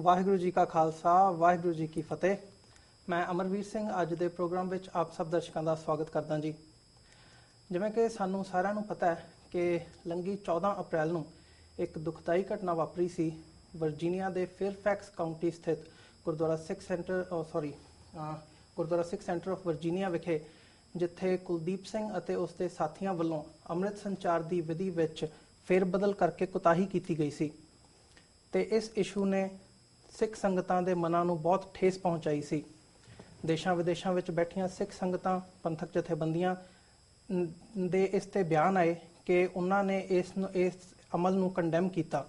ਵਾਹਿਗੁਰੂ ਜੀ ਕਾ ਖਾਲਸਾ ਵਾਹਿਗੁਰੂ ਜੀ ਕੀ ਫਤਿਹ। ਮੈਂ ਅਮਰਵੀਰ ਸਿੰਘ ਅੱਜ ਦੇ ਪ੍ਰੋਗਰਾਮ ਵਿੱਚ ਆਪ ਸਭ ਦਰਸ਼ਕਾਂ ਦਾ ਸਵਾਗਤ ਕਰਦਾ ਜੀ। ਜਿਵੇਂ ਕਿ ਸਾਨੂੰ ਸਾਰਿਆਂ ਨੂੰ ਪਤਾ ਹੈ ਕਿ ਲੰਘੀ 14 ਅਪ੍ਰੈਲ ਨੂੰ ਇੱਕ ਦੁਖਦਾਈ ਘਟਨਾ ਵਾਪਰੀ ਸੀ ਵਰਜੀਨੀਆ ਦੇ ਫੇਅਰਫੈਕਸ ਕਾਉਂਟੀ ਸਥਿਤ ਗੁਰਦੁਆਰਾ ਸਿੱਖ ਸੈਂਟਰ ਆਫ ਵਰਜੀਨੀਆ ਵਿਖੇ, ਜਿੱਥੇ ਕੁਲਦੀਪ ਸਿੰਘ ਅਤੇ ਉਸ ਦੇ ਸਾਥੀਆਂ ਵੱਲੋਂ ਅੰਮ੍ਰਿਤ ਸੰਚਾਰ ਦੀ ਵਿਧੀ ਵਿੱਚ ਫੇਰਬਦਲ ਕਰਕੇ ਕੁਤਾਹੀ ਕੀਤੀ ਗਈ ਸੀ ਤੇ ਇਸ ਇਸ਼ੂ ਨੇ ਸਿੱਖ ਸੰਗਤਾਂ ਦੇ ਮਨਾਂ ਨੂੰ ਬਹੁਤ ਠੇਸ ਪਹੁੰਚਾਈ ਸੀ। ਦੇਸ਼ਾਂ ਵਿਦੇਸ਼ਾਂ ਵਿੱਚ ਬੈਠੀਆਂ ਸਿੱਖ ਸੰਗਤਾਂ, ਪੰਥਕ ਜਥੇਬੰਦੀਆਂ ਦੇ ਇਸ ਤੇ ਬਿਆਨ ਆਏ ਕਿ ਉਹਨਾਂ ਨੇ ਇਸ ਅਮਲ ਨੂੰ ਕੰਡੈਮ ਕੀਤਾ।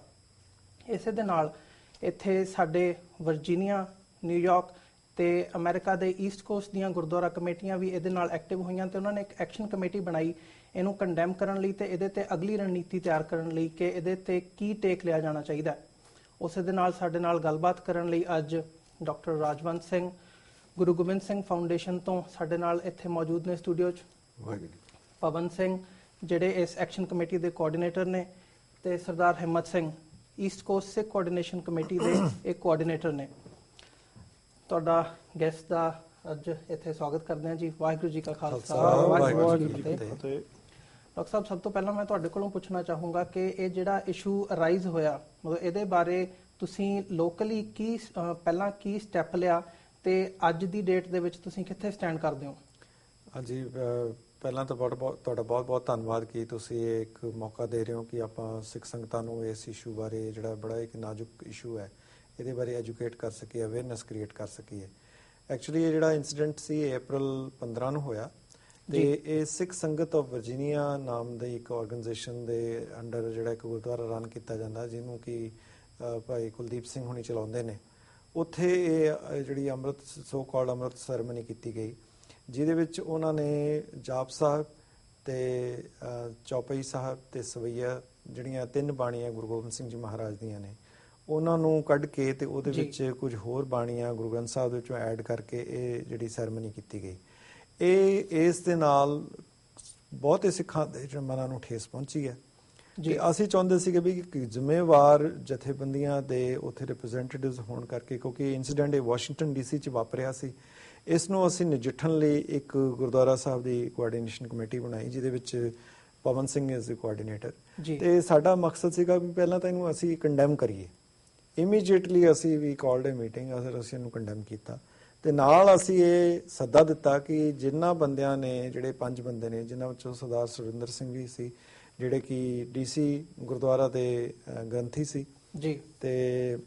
ਇਸੇ ਦੇ ਨਾਲ ਇੱਥੇ ਸਾਡੇ ਵਰਜੀਨੀਆ, ਨਿਊਯਾਰਕ ਤੇ ਅਮਰੀਕਾ ਦੇ ਈਸਟ ਕੋਸਟ ਦੀਆਂ ਗੁਰਦੁਆਰਾ ਕਮੇਟੀਆਂ ਵੀ ਇਹਦੇ ਨਾਲ ਐਕਟਿਵ ਹੋਈਆਂ ਤੇ ਉਹਨਾਂ ਨੇ ਇੱਕ ਐਕਸ਼ਨ ਕਮੇਟੀ ਬਣਾਈ ਇਹਨੂੰ ਕੰਡੈਮ ਕਰਨ ਲਈ ਤੇ ਇਹਦੇ ਤੇ ਅਗਲੀ ਰਣਨੀਤੀ ਤਿਆਰ ਕਰਨ ਲਈ ਕਿ ਇਹਦੇ ਤੇ ਕੀ ਟੇਕ ਲਿਆ ਜਾਣਾ ਚਾਹੀਦਾ। ਉਸੇ ਦੇ ਨਾਲ ਸਾਡੇ ਨਾਲ ਗੱਲਬਾਤ ਕਰਨ ਲਈ ਅੱਜ ਡਾਕਟਰ ਰਾਜਵੰਤ ਸਿੰਘ ਗੁਰੂ ਗੋਬਿੰਦ ਸਿੰਘ ਫਾਊਂਡੇਸ਼ਨ ਤੋਂ ਸਾਡੇ ਨਾਲ ਇੱਥੇ ਮੌਜੂਦ ਨੇ ਸਟੂਡੀਓ 'ਚ। ਪਵਨ ਸਿੰਘ ਜਿਹੜੇ ਇਸ ਐਕਸ਼ਨ ਕਮੇਟੀ ਦੇ ਕੋਆਰਡੀਨੇਟਰ ਨੇ ਤੇ ਸਰਦਾਰ ਹਿੰਮਤ ਸਿੰਘ ਈਸਟ ਕੋਸਟ ਸਿੱਖ ਕੋਆਰਡੀਨੇਸ਼ਨ ਕਮੇਟੀ ਦੇ ਇੱਕ ਕੋਆਰਡੀਨੇਟਰ ਨੇ। ਤੁਹਾਡਾ ਗੈਸਟ ਦਾ ਅੱਜ ਇੱਥੇ ਸਵਾਗਤ ਕਰਦੇ ਹਾਂ ਜੀ। ਵਾਹਿਗੁਰੂ ਜੀ ਕਾ ਖਾਲਸਾ ਵਾਹਿਗੁਰੂ ਜੀ ਕੀ ਫਤਿਹ। ਡਾਕਟਰ ਸਾਹਿਬ, ਸਭ ਤੋਂ ਪਹਿਲਾਂ ਮੈਂ ਤੁਹਾਡੇ ਕੋਲੋਂ ਪੁੱਛਣਾ ਚਾਹੂੰਗਾ ਕਿ ਇਹ ਜਿਹੜਾ ਇਸ਼ੂ ਅਰਾਈਜ਼ ਹੋਇਆ, ਮਤਲਬ ਇਹਦੇ ਬਾਰੇ ਤੁਸੀਂ ਲੋਕਲੀ ਪਹਿਲਾਂ ਕੀ ਸਟੈਪ ਲਿਆ ਤੇ ਅੱਜ ਦੀ ਡੇਟ ਦੇ ਵਿੱਚ ਤੁਸੀਂ ਕਿੱਥੇ ਸਟੈਂਡ ਕਰਦੇ ਹੋ? ਹਾਂਜੀ, ਪਹਿਲਾਂ ਤਾਂ ਤੁਹਾਡਾ ਬਹੁਤ ਧੰਨਵਾਦ ਕਿ ਤੁਸੀਂ ਇੱਕ ਮੌਕਾ ਦੇ ਰਹੇ ਹੋ ਕਿ ਆਪਾਂ ਸਿੱਖ ਸੰਗਤਾਂ ਨੂੰ ਇਸ ਇਸ਼ੂ ਬਾਰੇ, ਜਿਹੜਾ ਬੜਾ ਇੱਕ ਨਾਜ਼ੁਕ ਇਸ਼ੂ ਹੈ, ਇਹਦੇ ਬਾਰੇ ਐਜੂਕੇਟ ਕਰ ਸਕੀਏ, ਅਵੇਅਰਨੈਸ ਕ੍ਰੀਏਟ ਕਰ ਸਕੀਏ। ਐਕਚੁਅਲੀ ਇਹ ਜਿਹੜਾ ਇਨਸੀਡੈਂਟ ਸੀ ਇਹ ਅਪ੍ਰੈਲ 15 ਨੂੰ ਹੋਇਆ ਤੇ ਇਹ ਸਿੱਖ ਸੰਗਤ ਆਫ ਵਰਜੀਨੀਆ ਨਾਮ ਦੀ ਇੱਕ ਆਰਗੇਨਾਈਜੇਸ਼ਨ ਦੇ ਅੰਡਰ ਜਿਹੜਾ ਇੱਕ ਗੁਰਦੁਆਰਾ ਰਨ ਕੀਤਾ ਜਾਂਦਾ, ਜਿਹਨੂੰ ਕਿ ਭਾਈ ਕੁਲਦੀਪ ਸਿੰਘ ਹੁਣੀ ਚਲਾਉਂਦੇ ਨੇ। ਉੱਥੇ ਇਹ ਜਿਹੜੀ ਅੰਮ੍ਰਿਤ ਸੈਰੇਮਨੀ ਕੀਤੀ ਗਈ, ਜਿਹਦੇ ਵਿੱਚ ਉਹਨਾਂ ਨੇ ਜਾਪ ਸਾਹਿਬ ਤੇ ਚੌਪਈ ਸਾਹਿਬ ਤੇ ਸਵਈਆ, ਜਿਹੜੀਆਂ 3 ਬਾਣੀਆਂ ਗੁਰੂ ਗੋਬਿੰਦ ਸਿੰਘ ਜੀ ਮਹਾਰਾਜ ਦੀਆਂ ਨੇ, ਉਹਨਾਂ ਨੂੰ ਕੱਢ ਕੇ ਤੇ ਉਹਦੇ ਵਿੱਚ ਕੁਝ ਹੋਰ ਬਾਣੀਆਂ ਗੁਰੂ ਗ੍ਰੰਥ ਸਾਹਿਬ ਦੇ ਵਿੱਚੋਂ ਐਡ ਕਰਕੇ ਇਹ ਜਿਹੜੀ ਸੈਰੇਮਨੀ ਕੀਤੀ ਗਈ। ਇਸ ਦੇ ਨਾਲ ਬਹੁਤੇ ਸਿੱਖਾਂ ਦੇ ਮਨਾਂ ਨੂੰ ਠੇਸ ਪਹੁੰਚੀ ਹੈ ਜੀ। ਅਸੀਂ ਚਾਹੁੰਦੇ ਸੀਗੇ ਵੀ ਜ਼ਿੰਮੇਵਾਰ ਜਥੇਬੰਦੀਆਂ ਦੇ ਉੱਥੇ ਰਿਪਰੈਜ਼ੈਂਟੇਟਿਵਸ ਹੋਣ ਕਰਕੇ, ਕਿਉਂਕਿ ਇੰਸੀਡੈਂਟ ਇਹ ਵਾਸ਼ਿੰਗਟਨ DC 'ਚ ਵਾਪਰਿਆ ਸੀ, ਇਸ ਨੂੰ ਅਸੀਂ ਨਜਿੱਠਣ ਲਈ ਇੱਕ ਗੁਰਦੁਆਰਾ ਸਾਹਿਬ ਦੀ ਕੋਆਰਡੀਨੇਸ਼ਨ ਕਮੇਟੀ ਬਣਾਈ, ਜਿਹਦੇ ਵਿੱਚ ਪਵਨ ਸਿੰਘ ਇਜ਼ ਦੀ ਕੋਆਰਡੀਨੇਟਰ। ਤੇ ਸਾਡਾ ਮਕਸਦ ਸੀਗਾ ਵੀ ਪਹਿਲਾਂ ਤਾਂ ਇਹਨੂੰ ਅਸੀਂ ਕੰਡੈਮ ਕਰੀਏ। ਇਮੀਡੀਏਟਲੀ ਅਸੀਂ ਵੀ ਕਾਲਡ ਏ ਮੀਟਿੰਗ, ਅਸੀਂ ਇਹਨੂੰ ਕੰਡੈਮ ਕੀਤਾ ਤੇ ਨਾਲ ਅਸੀਂ ਇਹ ਸੱਦਾ ਦਿੱਤਾ ਕਿ ਜਿਨ੍ਹਾਂ ਬੰਦਿਆਂ ਨੇ, ਜਿਹੜੇ 5 ਬੰਦੇ ਨੇ, ਜਿਨ੍ਹਾਂ ਵਿੱਚੋਂ ਸਰਦਾਰ ਸੁਰਿੰਦਰ ਸਿੰਘ ਵੀ ਸੀ ਜਿਹੜੇ ਕਿ DC ਗੁਰਦੁਆਰਾ ਦੇ ਗ੍ਰੰਥੀ ਸੀ ਜੀ, ਤੇ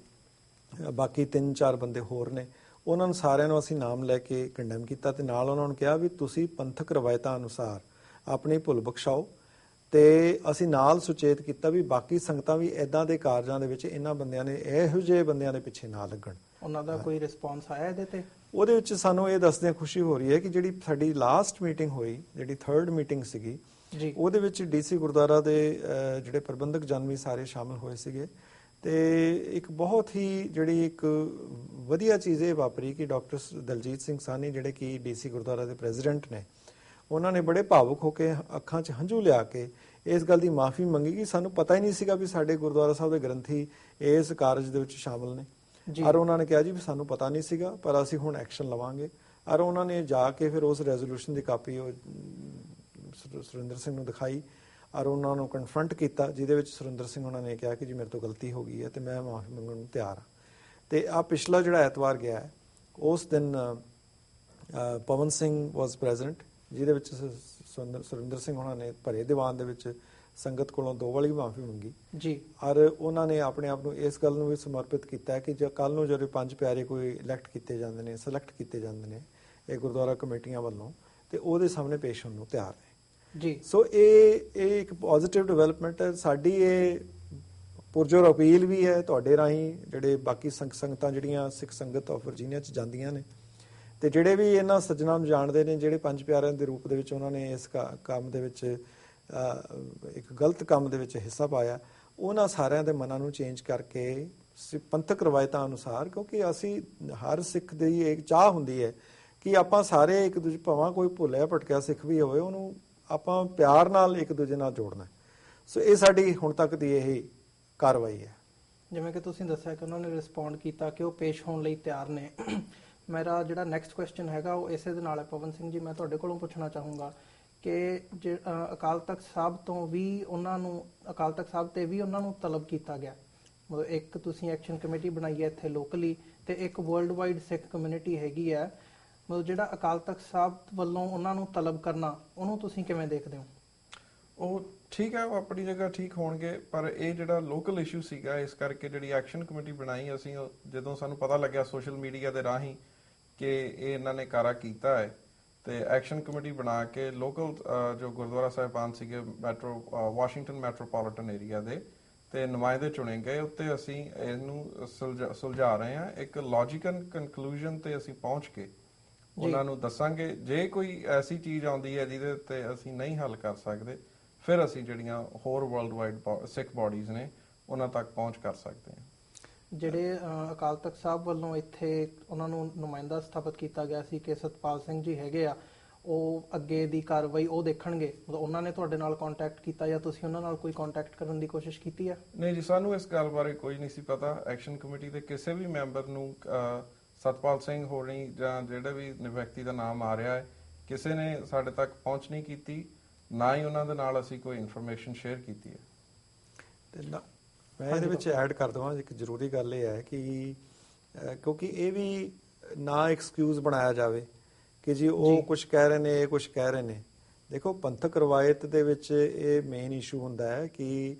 ਬਾਕੀ 3-4 ਬੰਦੇ ਹੋਰ ਨੇ, ਉਹਨਾਂ ਨੂੰ ਸਾਰਿਆਂ ਨੂੰ ਅਸੀਂ ਨਾਮ ਲੈ ਕੇ ਕੰਡੈਮ ਕੀਤਾ ਤੇ ਨਾਲ ਉਹਨਾਂ ਨੂੰ ਕਿਹਾ ਵੀ ਤੁਸੀਂ ਪੰਥਕ ਰਵਾਇਤਾਂ ਅਨੁਸਾਰ ਆਪਣੀ ਭੁੱਲ ਬਖਸ਼ਾਓ। ਤੇ ਅਸੀਂ ਨਾਲ ਸੁਚੇਤ ਕੀਤਾ ਵੀ ਬਾਕੀ ਸੰਗਤਾਂ ਵੀ ਇਦਾਂ ਦੇ ਕਾਰਜਾਂ ਦੇ ਵਿੱਚ ਇਹੋ ਜਿਹੇ ਬੰਦਿਆਂ ਦੇ ਪਿੱਛੇ ਨਾ ਲੱਗਣ। ਉਹਨਾਂ ਦਾ ਕੋਈ ਰਿਸਪੌਂਸ ਆਇਆ ਇਹਦੇ ਤੇ? ਉਹਦੇ ਵਿੱਚ ਸਾਨੂੰ ਇਹ ਦੱਸਦਿਆਂ ਖੁਸ਼ੀ ਹੋ ਰਹੀ ਹੈ ਕਿ ਜਿਹੜੀ ਸਾਡੀ ਲਾਸਟ ਮੀਟਿੰਗ ਹੋਈ, ਜਿਹੜੀ 3rd ਮੀਟਿੰਗ ਸੀਗੀ, ਉਹਦੇ ਵਿੱਚ DC ਗੁਰਦੁਆਰਾ ਦੇ ਜਿਹੜੇ ਪ੍ਰਬੰਧਕ ਜਨ ਵੀ ਸਾਰੇ ਸ਼ਾਮਿਲ ਹੋਏ ਸੀਗੇ। ਤੇ ਇੱਕ ਬਹੁਤ ਹੀ ਜਿਹੜੀ ਇੱਕ ਵਧੀਆ ਚੀਜ਼ ਇਹ ਵਾਪਰੀ ਕਿ ਡਾਕਟਰ ਦਲਜੀਤ ਸਿੰਘ ਸਾਹਨੀ, ਜਿਹੜੇ ਕਿ DC ਗੁਰਦੁਆਰਾ ਦੇ ਪ੍ਰੈਜ਼ੀਡੈਂਟ ਨੇ, ਉਹਨਾਂ ਨੇ ਬੜੇ ਭਾਵੁਕ ਹੋ ਕੇ ਅੱਖਾਂ 'ਚ ਹੰਝੂ ਲਿਆ ਕੇ ਇਸ ਗੱਲ ਦੀ ਮਾਫੀ ਮੰਗੀ ਕਿ ਸਾਨੂੰ ਪਤਾ ਹੀ ਨਹੀਂ ਸੀਗਾ ਵੀ ਸਾਡੇ ਗੁਰਦੁਆਰਾ ਸਾਹਿਬ ਦੇ ਗ੍ਰੰਥੀ ਇਸ ਕਾਰਜ ਦੇ ਵਿੱਚ ਸ਼ਾਮਿਲ ਨੇ। ਔਰ ਉਹਨਾਂ ਨੇ ਕਿਹਾ ਜੀ ਵੀ ਸਾਨੂੰ ਪਤਾ ਨਹੀਂ ਸੀਗਾ, ਪਰ ਅਸੀਂ ਹੁਣ ਐਕਸ਼ਨ ਲਵਾਂਗੇ। ਔਰ ਉਹਨਾਂ ਨੇ ਜਾ ਕੇ ਫਿਰ ਉਸ ਰੈਜ਼ੋਲੂਸ਼ਨ ਦੀ ਕਾਪੀ ਉਹ ਸੁਰਿੰਦਰ ਸਿੰਘ ਨੂੰ ਦਿਖਾਈ ਔਰ ਉਹਨਾਂ ਨੂੰ ਕਨਫਰੰਟ ਕੀਤਾ, ਜਿਹਦੇ ਵਿੱਚ ਸੁਰਿੰਦਰ ਸਿੰਘ ਉਹਨਾਂ ਨੇ ਕਿਹਾ ਕਿ ਜੀ ਮੇਰੇ ਤੋਂ ਗਲਤੀ ਹੋ ਗਈ ਹੈ ਤੇ ਮੈਂ ਮਾਫੀ ਮੰਗਣ ਨੂੰ ਤਿਆਰ ਹਾਂ। ਤੇ ਆ ਪਿਛਲਾ ਜਿਹੜਾ ਐਤਵਾਰ ਗਿਆ ਹੈ, ਉਸ ਦਿਨ ਪਵਨ ਸਿੰਘ ਵਾਸ ਪ੍ਰੈਜ਼ੈਂਟ, ਜਿਹਦੇ ਵਿੱਚ ਸੁਰਿੰਦਰ ਸਿੰਘ ਉਹਨਾਂ ਨੇ ਭਰੇ ਦੀਵਾਨ ਦੇ ਵਿੱਚ ਸੰਗਤ ਕੋਲੋਂ 2 ਵਾਲੀ ਮਾਫੀ ਮੰਗੀ ਜੀ। ਔਰ ਉਹਨਾਂ ਨੇ ਆਪਣੇ ਆਪ ਨੂੰ ਇਸ ਗੱਲ ਨੂੰ ਵੀ ਸਮਰਪਿਤ ਕੀਤਾ ਕਿ ਜੇ ਕੱਲ ਨੂੰ ਜਦੋਂ 5 ਪਿਆਰੇ ਕੋਈ ਸਿਲੈਕਟ ਕੀਤੇ ਜਾਂਦੇ ਨੇ ਇਹ ਗੁਰਦੁਆਰਾ ਕਮੇਟੀਆਂ ਵੱਲੋਂ, ਤੇ ਉਹਦੇ ਸਾਹਮਣੇ ਪੇਸ਼ ਹੋਣ ਨੂੰ ਤਿਆਰ ਨੇ ਜੀ। ਸੋ ਇਹ ਇੱਕ ਪੋਜ਼ਿਟਿਵ ਡਿਵੈਲਪਮੈਂਟ ਹੈ ਸਾਡੀ। ਇਹ ਪੁਰਜੋਰ ਅਪੀਲ ਵੀ ਹੈ ਤੁਹਾਡੇ ਰਾਹੀਂ, ਜਿਹੜੇ ਬਾਕੀ ਸੰਗਤਾਂ ਜਿਹੜੀਆਂ ਸਿੱਖ ਸੰਗਤ ਆਫ ਵਰਜੀਨੀਆ 'ਚ ਜਾਂਦੀਆਂ ਨੇ ਤੇ ਜਿਹੜੇ ਵੀ ਇਹਨਾਂ ਸੱਜਣਾਂ ਨੂੰ ਜਾਣਦੇ ਨੇ, ਜਿਹੜੇ 5 ਪਿਆਰਿਆਂ ਦੇ ਰੂਪ ਦੇ ਵਿੱਚ ਉਹਨਾਂ ਨੇ ਇਸ ਕੰਮ ਦੇ ਵਿੱਚ ਇੱਕ ਗਲਤ ਕੰਮ ਦੇ ਵਿੱਚ ਹਿੱਸਾ ਪਾਇਆ, ਉਹਨਾਂ ਸਾਰਿਆਂ ਦੇ ਮਨਾਂ ਨੂੰ ਚੇਂਜ ਕਰਕੇ ਪੰਥਕ ਰਵਾਇਤਾਂ ਅਨੁਸਾਰ, ਕਿਉਂਕਿ ਅਸੀਂ ਹਰ ਸਿੱਖ ਦੀ ਇੱਕ ਚਾਹ ਹੁੰਦੀ ਹੈ ਕਿ ਆਪਾਂ ਸਾਰੇ ਇੱਕ ਦੂਜੇ, ਭਾਵੇਂ ਕੋਈ ਭੁੱਲਿਆ ਭਟਕਿਆ ਸਿੱਖ ਵੀ ਹੋਵੇ, ਉਹਨੂੰ ਆਪਾਂ ਪਿਆਰ ਨਾਲ ਇੱਕ ਦੂਜੇ ਨਾਲ ਜੋੜਨਾ। ਸੋ ਇਹ ਸਾਡੀ ਹੁਣ ਤੱਕ ਦੀ ਇਹ ਕਾਰਵਾਈ ਹੈ। ਜਿਵੇਂ ਕਿ ਤੁਸੀਂ ਦੱਸਿਆ ਕਿ ਉਹਨਾਂ ਨੇ ਰਿਸਪੌਂਡ ਕੀਤਾ ਕਿ ਉਹ ਪੇਸ਼ ਹੋਣ ਲਈ ਤਿਆਰ ਨੇ। ਮੇਰਾ ਜਿਹੜਾ ਨੈਕਸਟ ਕੁਐਸਚਨ ਹੈਗਾ ਉਹ ਇਸੇ ਦੇ ਨਾਲ ਹੈ। ਪਵਨ ਸਿੰਘ ਜੀ, ਮੈਂ ਤੁਹਾਡੇ ਕੋਲੋਂ ਪੁੱਛਣਾ ਚਾਹੂੰਗਾ ਕਿ ਅਕਾਲ ਤਖਤ ਸਾਹਿਬ ਤੋਂ ਵੀ ਉਹਨਾਂ ਨੂੰ, ਅਕਾਲ ਤਖਤ ਸਾਹਿਬ ਤੇ ਵੀ ਉਹਨਾਂ ਨੂੰ ਤਲਬ ਕੀਤਾ ਗਿਆ। ਮਤਲਬ ਇੱਕ ਤੁਸੀਂ ਐਕਸ਼ਨ ਕਮੇਟੀ ਬਣਾਈ ਹੈ ਇੱਥੇ ਲੋਕਲੀ, ਤੇ ਇੱਕ ਵਰਲਡ ਵਾਈਡ ਸਿੱਖ ਕਮਿਊਨਿਟੀ ਹੈਗੀ ਹੈ। ਮਤਲਬ ਜਿਹੜਾ ਅਕਾਲ ਤਖਤ ਸਾਹਿਬ ਵੱਲੋਂ ਉਹਨਾਂ ਨੂੰ ਤਲਬ ਕਰਨਾ, ਉਹਨੂੰ ਤੁਸੀਂ ਕਿਵੇਂ ਦੇਖਦੇ ਹੋ? ਉਹ ਠੀਕ ਹੈ, ਉਹ ਆਪਣੀ ਜਗ੍ਹਾ ਠੀਕ ਹੋਣਗੇ, ਪਰ ਇਹ ਜਿਹੜਾ ਲੋਕਲ ਇਸ਼ੂ ਸੀਗਾ, ਇਸ ਕਰਕੇ ਜਿਹੜੀ ਐਕਸ਼ਨ ਕਮੇਟੀ ਬਣਾਈ ਅਸੀਂ, ਜਦੋਂ ਸਾਨੂੰ ਪਤਾ ਲੱਗਿਆ ਸੋਸ਼ਲ ਮੀਡੀਆ ਦੇ ਰਾਹੀਂ ਕਿ ਇਹ ਇਹਨਾਂ ਨੇ ਕਾਰਾ ਕੀਤਾ ਹੈ, ਤੇ ਐਕਸ਼ਨ ਕਮੇਟੀ ਬਣਾ ਕੇ ਲੋਕਲ ਜੋ ਗੁਰਦੁਆਰਾ ਸਾਹਿਬਾਨ ਸੀਗੇ ਵਾਸ਼ਿੰਗਟਨ ਮੈਟਰੋਪੋਲੀਟਨ ਏਰੀਆ ਦੇ, ਤੇ ਨੁਮਾਇੰਦੇ ਚੁਣੇ ਗਏ। ਉੱਤੇ ਅਸੀਂ ਇਹਨੂੰ ਸੁਲਝਾ ਰਹੇ ਹਾਂ। ਇੱਕ ਲੌਜੀਕਲ ਕਨਕਲੂਜਨ ਤੇ ਅਸੀਂ ਪਹੁੰਚ ਕੇ ਉਹਨਾਂ ਨੂੰ ਦੱਸਾਂਗੇ। ਜੇ ਕੋਈ ਐਸੀ ਚੀਜ਼ ਆਉਂਦੀ ਹੈ ਜਿਹਦੇ ਉੱਤੇ ਅਸੀਂ ਨਹੀਂ ਹੱਲ ਕਰ ਸਕਦੇ, ਫਿਰ ਅਸੀਂ ਜਿਹੜੀਆਂ ਹੋਰ ਵਰਲਡ ਵਾਈਡ ਸਿੱਖ ਬਾਡੀਜ਼ ਨੇ ਉਹਨਾਂ ਤੱਕ ਪਹੁੰਚ ਕਰ ਸਕਦੇ ਹਾਂ। ਜਿਹੜੇ ਅਕਾਲ ਤਖਤ ਸਾਹਿਬ ਵੱਲੋਂ ਇੱਥੇ ਉਹਨਾਂ ਨੂੰ ਨੁਮਾਇੰਦਾ ਸਥਾਪਿਤ ਕੀਤਾ ਗਿਆ ਸੀ ਕਿ ਸਤਪਾਲ ਸਿੰਘ ਜੀ ਹੈਗੇ ਆ, ਉਹ ਅੱਗੇ ਦੀ ਕਾਰਵਾਈ ਉਹ ਦੇਖਣਗੇ, ਮਤਲਬ ਉਹਨਾਂ ਨੇ ਤੁਹਾਡੇ ਨਾਲ ਕੰਟੈਕਟ ਕੀਤਾ ਜਾਂ ਤੁਸੀਂ ਉਹਨਾਂ ਨਾਲ ਕੋਈ ਕੰਟੈਕਟ ਕਰਨ ਦੀ ਕੋਸ਼ਿਸ਼ ਕੀਤੀ ਹੈ? ਨਹੀਂ ਜੀ, ਸਾਨੂੰ ਇਸ ਗੱਲ ਬਾਰੇ ਕੋਈ ਨਹੀਂ ਸੀ ਪਤਾ। ਐਕਸ਼ਨ ਕਮੇਟੀ ਦੇ ਕਿਸੇ ਵੀ ਮੈਂਬਰ ਨੂੰ ਸਤਪਾਲ ਸਿੰਘ ਹੋਣੀ ਜਾਂ ਜਿਹੜੇ ਵੀ ਵਿਅਕਤੀ ਦਾ ਨਾਮ ਆ ਰਿਹਾ ਹੈ, ਕਿਸੇ ਨੇ ਸਾਡੇ ਤੱਕ ਪਹੁੰਚ ਨਹੀਂ ਕੀਤੀ, ਨਾ ਹੀ ਉਹਨਾਂ ਦੇ ਨਾਲ ਅਸੀਂ ਕੋਈ ਇਨਫੋਰਮੇਸ਼ਨ ਸ਼ੇਅਰ ਕੀਤੀ ਹੈ। ਤੇ ਮੈਂ ਇਹਦੇ ਵਿੱਚ ਐਡ ਕਰ ਦਵਾਂ, ਇੱਕ ਜ਼ਰੂਰੀ ਗੱਲ ਇਹ ਹੈ ਕਿ ਕਿਉਂਕਿ ਇਹ ਵੀ ਨਾ ਐਕਸਕਿਊਜ਼ ਬਣਾਇਆ ਜਾਵੇ ਕਿ ਜੀ ਉਹ ਕੁਝ ਕਹਿ ਰਹੇ ਨੇ, ਇਹ ਕੁਝ ਕਹਿ ਰਹੇ ਨੇ। ਦੇਖੋ, ਪੰਥਕ ਰਵਾਇਤ ਦੇ ਵਿੱਚ ਇਹ ਮੇਨ ਇਸ਼ੂ ਹੁੰਦਾ ਹੈ ਕਿ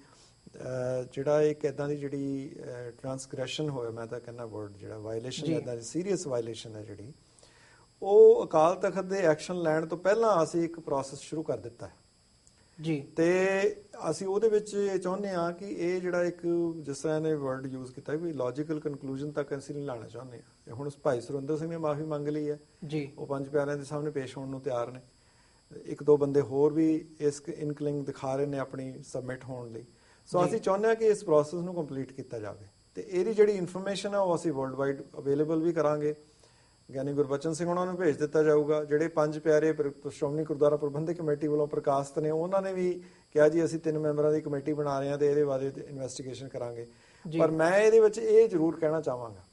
ਜਿਹੜਾ ਇੱਕ ਇਦਾਂ ਦੀ ਜਿਹੜੀ ਟ੍ਰਾਂਸਗ੍ਰੈਸ਼ਨ ਹੋਵੇ, ਮੈਂ ਤਾਂ ਕਹਿੰਦਾ ਵਰਡ ਜਿਹੜਾ ਵਾਇਲੇਸ਼ਨ, ਇਦਾਂ ਦੀ ਸੀਰੀਅਸ ਵਾਇਲੇਸ਼ਨ ਹੈ ਜਿਹੜੀ, ਉਹ ਅਕਾਲ ਤਖਤ ਦੇ ਐਕਸ਼ਨ ਲੈਣ ਤੋਂ ਪਹਿਲਾਂ ਅਸੀਂ ਇੱਕ ਪ੍ਰੋਸੈਸ ਸ਼ੁਰੂ ਕਰ ਦਿੱਤਾ ਹੈ ਜੀ। ਤੇ ਅਸੀਂ ਉਹਦੇ ਵਿੱਚ ਇਹ ਚਾਹੁੰਦੇ ਹਾਂ ਕਿ ਇਹ ਜਿਹੜਾ ਇੱਕ, ਜਿਸ ਤਰ੍ਹਾਂ ਇਹਨੇ ਵਰਡ ਯੂਜ਼ ਕੀਤਾ ਵੀ ਲੌਜੀਕਲ ਕਨਕਲੂਜਨ ਤੱਕ ਅਸੀਂ ਨਹੀਂ ਲਾਣਾ ਚਾਹੁੰਦੇ ਹਾਂ। ਹੁਣ ਭਾਈ ਸੁਰਿੰਦਰ ਸਿੰਘ ਨੇ ਮਾਫੀ ਮੰਗ ਲਈ ਹੈ ਜੀ, ਉਹ ਪੰਜ ਪਿਆਰਿਆਂ ਦੇ ਸਾਹਮਣੇ ਪੇਸ਼ ਹੋਣ ਨੂੰ ਤਿਆਰ ਨੇ। ਇੱਕ ਦੋ ਬੰਦੇ ਹੋਰ ਵੀ ਇਸ ਇਨਕਲਿੰਗ ਦਿਖਾ ਰਹੇ ਨੇ ਆਪਣੀ ਸਬਮਿਟ ਹੋਣ ਲਈ। ਸੋ ਅਸੀਂ ਚਾਹੁੰਦੇ ਹਾਂ ਕਿ ਇਸ ਪ੍ਰੋਸੈਸ ਨੂੰ ਕੰਪਲੀਟ ਕੀਤਾ ਜਾਵੇ, ਤੇ ਇਹਦੀ ਜਿਹੜੀ ਇਨਫੋਰਮੇਸ਼ਨ ਹੈ ਉਹ ਅਸੀਂ ਵਰਲਡ ਵਾਈਡ ਅਵੇਲੇਬਲ ਵੀ ਕਰਾਂਗੇ। ਗਿਆਨੀ ਗੁਰਬਚਨ ਸਿੰਘ ਉਹਨਾਂ ਨੂੰ ਭੇਜ ਦਿੱਤਾ ਜਾਊਗਾ। ਜਿਹੜੇ ਪੰਜ ਪਿਆਰੇ ਸ਼੍ਰੋਮਣੀ ਗੁਰਦੁਆਰਾ ਪ੍ਰਬੰਧਕ ਕਮੇਟੀ ਵੱਲੋਂ ਪ੍ਰਕਾਸ਼ਿਤ ਨੇ, ਉਹਨਾਂ ਨੇ ਵੀ ਕਿਹਾ ਜੀ ਅਸੀਂ 3 ਮੈਂਬਰਾਂ ਦੀ ਕਮੇਟੀ ਬਣਾ ਰਹੇ ਹਾਂ ਤੇ ਇਹਦੇ ਬਾਰੇ ਇਨਵੈਸਟੀਗੇਸ਼ਨ ਕਰਾਂਗੇ। ਪਰ ਮੈਂ ਇਹਦੇ ਵਿੱਚ ਇਹ ਜ਼ਰੂਰ ਕਹਿਣਾ ਚਾਹਾਂਗਾ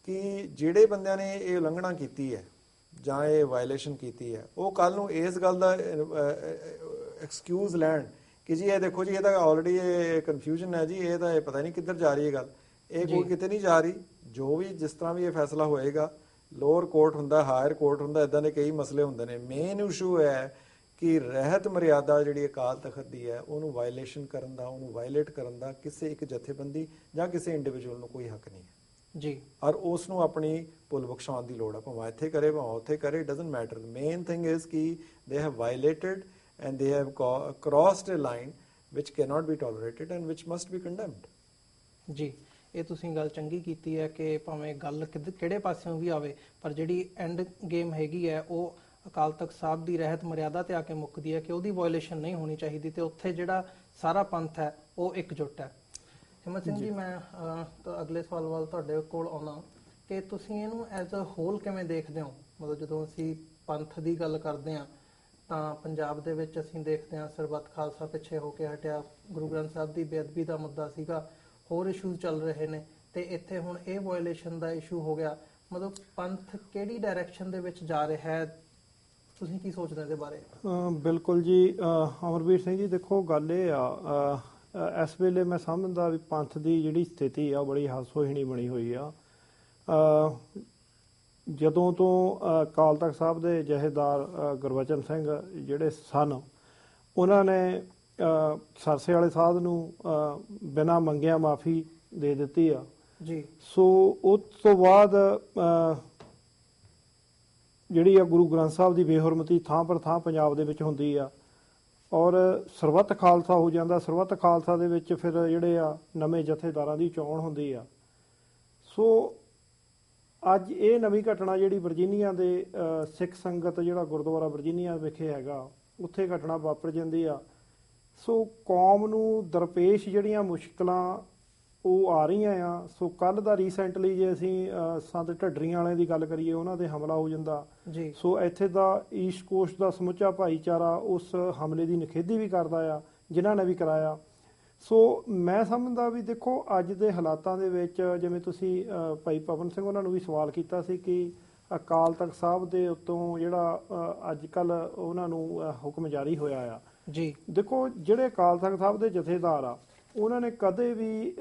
ਕਿ ਜਿਹੜੇ ਬੰਦਿਆਂ ਨੇ ਇਹ ਉਲੰਘਣਾ ਕੀਤੀ ਹੈ ਜਾਂ ਇਹ ਵਾਇਲੇਸ਼ਨ ਕੀਤੀ ਹੈ, ਉਹ ਕੱਲ ਨੂੰ ਇਸ ਗੱਲ ਦਾ ਐਕਸਕਿਊਜ਼ ਲੈਣ ਕਿ ਜੀ ਇਹ ਦੇਖੋ ਜੀ, ਇਹ ਤਾਂ ਆਲਰੇਡੀ ਇਹ ਕਨਫਿਊਜ਼ਨ ਹੈ ਜੀ, ਇਹ ਤਾਂ ਇਹ ਪਤਾ ਨਹੀਂ ਕਿੱਧਰ ਜਾ ਰਹੀ ਹੈ ਗੱਲ। ਇਹ ਕੋਈ ਕਿਤੇ ਨਹੀਂ ਜਾ ਰਹੀ। ਜੋ ਵੀ ਜਿਸ ਤਰ੍ਹਾਂ ਵੀ ਇਹ ਫੈਸਲਾ ਹੋਏਗਾ, ਲੋਅਰ ਕੋਰਟ ਹੁੰਦਾ, ਹਾਇਰ ਕੋਰਟ ਹੁੰਦਾ, ਇਦਾਂ ਦੇ ਕਈ ਮਸਲੇ ਹੁੰਦੇ ਨੇ। ਮੇਨ ਇਸ਼ੂ ਹੈ ਕਿ ਰਹਿਤ ਮਰਿਆਦਾ ਜਿਹੜੀ ਅਕਾਲ ਤਖਤ ਦੀ ਹੈ, ਉਹਨੂੰ ਵਾਇਲੇਸ਼ਨ ਕਰਨ ਦਾ, ਉਹਨੂੰ ਵਾਇਲੇਟ ਕਰਨ ਦਾ ਕਿਸੇ ਇੱਕ ਜਥੇਬੰਦੀ ਜਾਂ ਕਿਸੇ ਇੰਡੀਵਿਜੂਅਲ ਨੂੰ ਕੋਈ ਹੱਕ ਨਹੀਂ ਹੈ ਜੀ। ਔਰ ਉਸ ਨੂੰ ਆਪਣੀ ਭੁੱਲ ਬਖਸ਼ਾਉਣ ਦੀ ਲੋੜ ਹੈ, ਭਾਵੇਂ ਇੱਥੇ ਕਰੇ ਭਾਵੇਂ ਉੱਥੇ ਕਰੇ, doesn't matter. Main thing is ਕਿ they have violated and they have crossed a line which cannot be tolerated and which must be condemned. ਜੀ, ਇਹ ਤੁਸੀਂ ਗੱਲ ਚੰਗੀ ਕੀਤੀ ਹੈ ਕਿ ਭਾਵੇਂ ਗੱਲ ਕਿਹੜੇ ਪਾਸਿਓਂ ਵੀ ਆਵੇ, ਪਰ ਜਿਹੜੀ ਐਂਡ ਗੇਮ ਹੈਗੀ ਹੈ ਉਹ ਅਕਾਲ ਤਖਤ ਸਾਹਿਬ ਦੀ ਰਹਿਤ ਮਰਿਆਦਾ ਤੇ ਆ ਕੇ ਮੁੱਕਦੀ ਹੈ ਕਿ ਉਹਦੀ ਵਾਇਲੇਸ਼ਨ ਨਹੀਂ ਹੋਣੀ ਚਾਹੀਦੀ, ਤੇ ਉੱਥੇ ਜਿਹੜਾ ਸਾਰਾ ਪੰਥ ਹੈ ਉਹ ਇਕਜੁੱਟ ਹੈ। ਹਿੰਮਤ ਸਿੰਘ ਜੀ, ਮੈਂ ਅਗਲੇ ਸਵਾਲ ਵੱਲ ਤੁਹਾਡੇ ਕੋਲ ਆਉਣਾ ਕਿ ਤੁਸੀਂ ਇਹਨੂੰ ਐਜ਼ ਅ ਹੋਲ ਕਿਵੇਂ ਦੇਖਦੇ ਹੋ? ਮਤਲਬ ਜਦੋਂ ਅਸੀਂ ਪੰਥ ਦੀ ਗੱਲ ਕਰਦੇ ਹਾਂ ਤਾਂ ਪੰਜਾਬ ਦੇ ਵਿੱਚ ਅਸੀਂ ਦੇਖਦੇ ਹਾਂ ਸਰਬੱਤ ਖਾਲਸਾ ਪਿੱਛੇ ਹੋ ਕੇ ਹਟਿਆ, ਗੁਰੂ ਗ੍ਰੰਥ ਸਾਹਿਬ ਦੀ ਬੇਅਦਬੀ ਦਾ ਮੁੱਦਾ ਸੀਗਾ, ਹੋਰ ਇਸ਼ੂਜ਼ ਚੱਲ ਰਹੇ ਨੇ, ਤੇ ਇੱਥੇ ਹੁਣ ਇਹ ਵਾਇਲੇਸ਼ਨ ਦਾ ਇਸ਼ੂ ਹੋ ਗਿਆ। ਮਤਲਬ ਪੰਥ ਕਿਹੜੀ ਡਾਇਰੈਕਸ਼ਨ ਦੇ ਵਿੱਚ ਜਾ ਰਿਹਾ ਹੈ? ਤੁਸੀਂ ਕੀ ਸੋਚਦੇ ਇਹਦੇ ਬਾਰੇ? ਬਿਲਕੁਲ ਜੀ, ਅਮਰਵੀਰ ਸਿੰਘ ਜੀ, ਦੇਖੋ ਗੱਲ ਇਹ ਆ, ਇਸ ਵੇਲੇ ਮੈਂ ਸਮਝਦਾ ਵੀ ਪੰਥ ਦੀ ਜਿਹੜੀ ਸਥਿਤੀ ਆ ਬੜੀ ਹਾਸੋਹੀਣੀ ਬਣੀ ਹੋਈ ਆ। ਜਦੋਂ ਤੋਂ ਅਕਾਲ ਤਖਤ ਸਾਹਿਬ ਦੇ ਜਥੇਦਾਰ ਗੁਰਬਚਨ ਸਿੰਘ ਜਿਹੜੇ ਸਨ, ਉਹਨਾਂ ਨੇ ਸਰਸੇ ਵਾਲੇ ਸਾਧ ਨੂੰ ਬਿਨਾਂ ਮੰਗਿਆ ਮਾਫੀ ਦੇ ਦਿੱਤੀ ਆ ਜੀ। ਸੋ ਉਸ ਤੋਂ ਬਾਅਦ ਜਿਹੜੀ ਆ ਗੁਰੂ ਗ੍ਰੰਥ ਸਾਹਿਬ ਦੀ ਬੇਹੁਰਮਤੀ ਥਾਂ ਪਰ ਥਾਂ ਪੰਜਾਬ ਦੇ ਵਿੱਚ ਹੁੰਦੀ ਆ, ਔਰ ਸਰਬੱਤ ਖਾਲਸਾ ਹੋ ਜਾਂਦਾ। ਸਰਬੱਤ ਖਾਲਸਾ ਦੇ ਵਿੱਚ ਫਿਰ ਜਿਹੜੇ ਆ ਨਵੇਂ ਜਥੇਦਾਰਾਂ ਦੀ ਚੋਣ ਹੁੰਦੀ ਆ। ਸੋ ਅੱਜ ਇਹ ਨਵੀਂ ਘਟਨਾ ਜਿਹੜੀ ਵਰਜੀਨੀਆ ਦੇ ਸਿੱਖ ਸੰਗਤ ਜਿਹੜਾ ਗੁਰਦੁਆਰਾ ਵਰਜੀਨੀਆ ਵਿਖੇ ਹੈਗਾ, ਉੱਥੇ ਘਟਨਾ ਵਾਪਰ ਜਾਂਦੀ ਆ। ਸੋ ਕੌਮ ਨੂੰ ਦਰਪੇਸ਼ ਜਿਹੜੀਆਂ ਮੁਸ਼ਕਲਾਂ ਉਹ ਆ ਰਹੀਆਂ ਆ। ਸੋ ਕੱਲ੍ਹ ਦਾ ਰੀਸੈਂਟਲੀ ਜੇ ਅਸੀਂ ਸੰਤ ਢੱਡਰੀਆਂ ਵਾਲਿਆਂ ਦੀ ਗੱਲ ਕਰੀਏ, ਉਹਨਾਂ ਤੇ ਹਮਲਾ ਹੋ ਜਾਂਦਾ ਜੀ। ਸੋ ਇੱਥੇ ਦਾ ਈਸਟ ਕੋਸਟ ਦਾ ਸਮੁੱਚਾ ਭਾਈਚਾਰਾ ਉਸ ਹਮਲੇ ਦੀ ਨਿਖੇਧੀ ਵੀ ਕਰਦਾ ਆ, ਜਿਨ੍ਹਾਂ ਨੇ ਵੀ ਕਰਾਇਆ। ਸੋ ਮੈਂ ਸਮਝਦਾ ਵੀ ਦੇਖੋ ਅੱਜ ਦੇ ਹਾਲਾਤਾਂ ਦੇ ਵਿੱਚ ਜਿਵੇਂ ਤੁਸੀਂ ਭਾਈ ਪਵਨ ਸਿੰਘ ਉਹਨਾਂ ਨੂੰ ਵੀ ਸਵਾਲ ਕੀਤਾ ਸੀ ਕਿ ਅਕਾਲ ਤਖਤ ਸਾਹਿਬ ਦੇ ਉੱਤੋਂ ਜਿਹੜਾ ਅੱਜ ਕੱਲ ਉਹਨਾਂ ਨੂੰ ਹੁਕਮ ਜਾਰੀ ਹੋਇਆ ਆ ਜੀ। ਦੇਖੋ ਜਿਹੜੇ ਅਕਾਲ ਤਖਤ ਸਾਹਿਬ ਦੇ ਜਥੇਦਾਰ ਆ ਉਹਨਾਂ ਨੇ ਕਦੇ ਵੀ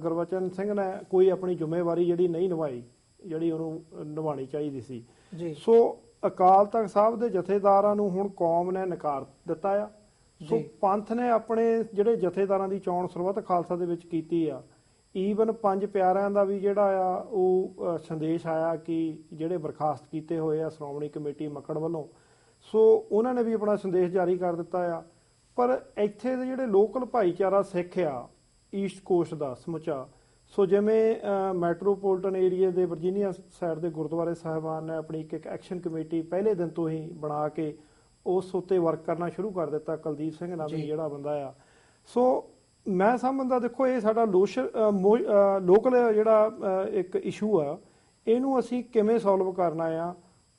ਗੁਰਬਚਨ ਸਿੰਘ ਨੇ ਕੋਈ ਆਪਣੀ ਜ਼ਿੰਮੇਵਾਰੀ ਜਿਹੜੀ ਨਹੀਂ ਨਿਭਾਈ, ਜਿਹੜੀ ਉਹਨੂੰ ਨਿਭਾਉਣੀ ਚਾਹੀਦੀ ਸੀ ਜੀ। ਸੋ ਅਕਾਲ ਤਖਤ ਸਾਹਿਬ ਦੇ ਜਥੇਦਾਰਾਂ ਨੂੰ ਹੁਣ ਕੌਮ ਨੇ ਨਕਾਰ ਦਿੱਤਾ ਆ। ਸੋ ਪੰਥ ਨੇ ਆਪਣੇ ਜਿਹੜੇ ਜਥੇਦਾਰਾਂ ਦੀ ਚੋਣ ਸਰਬੱਤ ਖਾਲਸਾ ਦੇ ਵਿੱਚ ਕੀਤੀ ਆ। ਈਵਨ ਪੰਜ ਪਿਆਰਿਆਂ ਦਾ ਵੀ ਜਿਹੜਾ ਆ ਉਹ ਸੰਦੇਸ਼ ਆਇਆ ਕਿ ਜਿਹੜੇ ਬਰਖਾਸਤ ਕੀਤੇ ਹੋਏ ਆ ਸ਼੍ਰੋਮਣੀ ਕਮੇਟੀ ਮੱਕੜ ਵੱਲੋਂ, ਸੋ ਉਹਨਾਂ ਨੇ ਵੀ ਆਪਣਾ ਸੰਦੇਸ਼ ਜਾਰੀ ਕਰ ਦਿੱਤਾ ਆ। ਪਰ ਇੱਥੇ ਦੇ ਜਿਹੜੇ ਲੋਕਲ ਭਾਈਚਾਰਾ ਸਿੱਖ ਆ ਈਸਟ ਕੋਸਟ ਦਾ ਸਮੁੱਚਾ, ਸੋ ਜਿਵੇਂ ਮੈਟਰੋਪੋਲੀਟਨ ਏਰੀਆ ਦੇ ਵਰਜੀਨੀਆ ਸਾਈਡ ਦੇ ਗੁਰਦੁਆਰੇ ਸਾਹਿਬਾਨ ਨੇ ਆਪਣੀ ਇੱਕ ਐਕਸ਼ਨ ਕਮੇਟੀ ਪਹਿਲੇ ਦਿਨ ਤੋਂ ਹੀ ਬਣਾ ਕੇ ਉਸ ਉੱਤੇ ਵਰਕ ਕਰਨਾ ਸ਼ੁਰੂ ਕਰ ਦਿੱਤਾ। ਕੁਲਦੀਪ ਸਿੰਘ ਨਾਮੀ ਜਿਹੜਾ ਬੰਦਾ ਆ, ਸੋ ਮੈਂ ਸਮਝਦਾ ਦੇਖੋ ਇਹ ਸਾਡਾ ਲੋਕਲ ਜਿਹੜਾ ਇੱਕ ਇਸ਼ੂ ਆ, ਇਹਨੂੰ ਅਸੀਂ ਕਿਵੇਂ ਸੋਲਵ ਕਰਨਾ ਆ।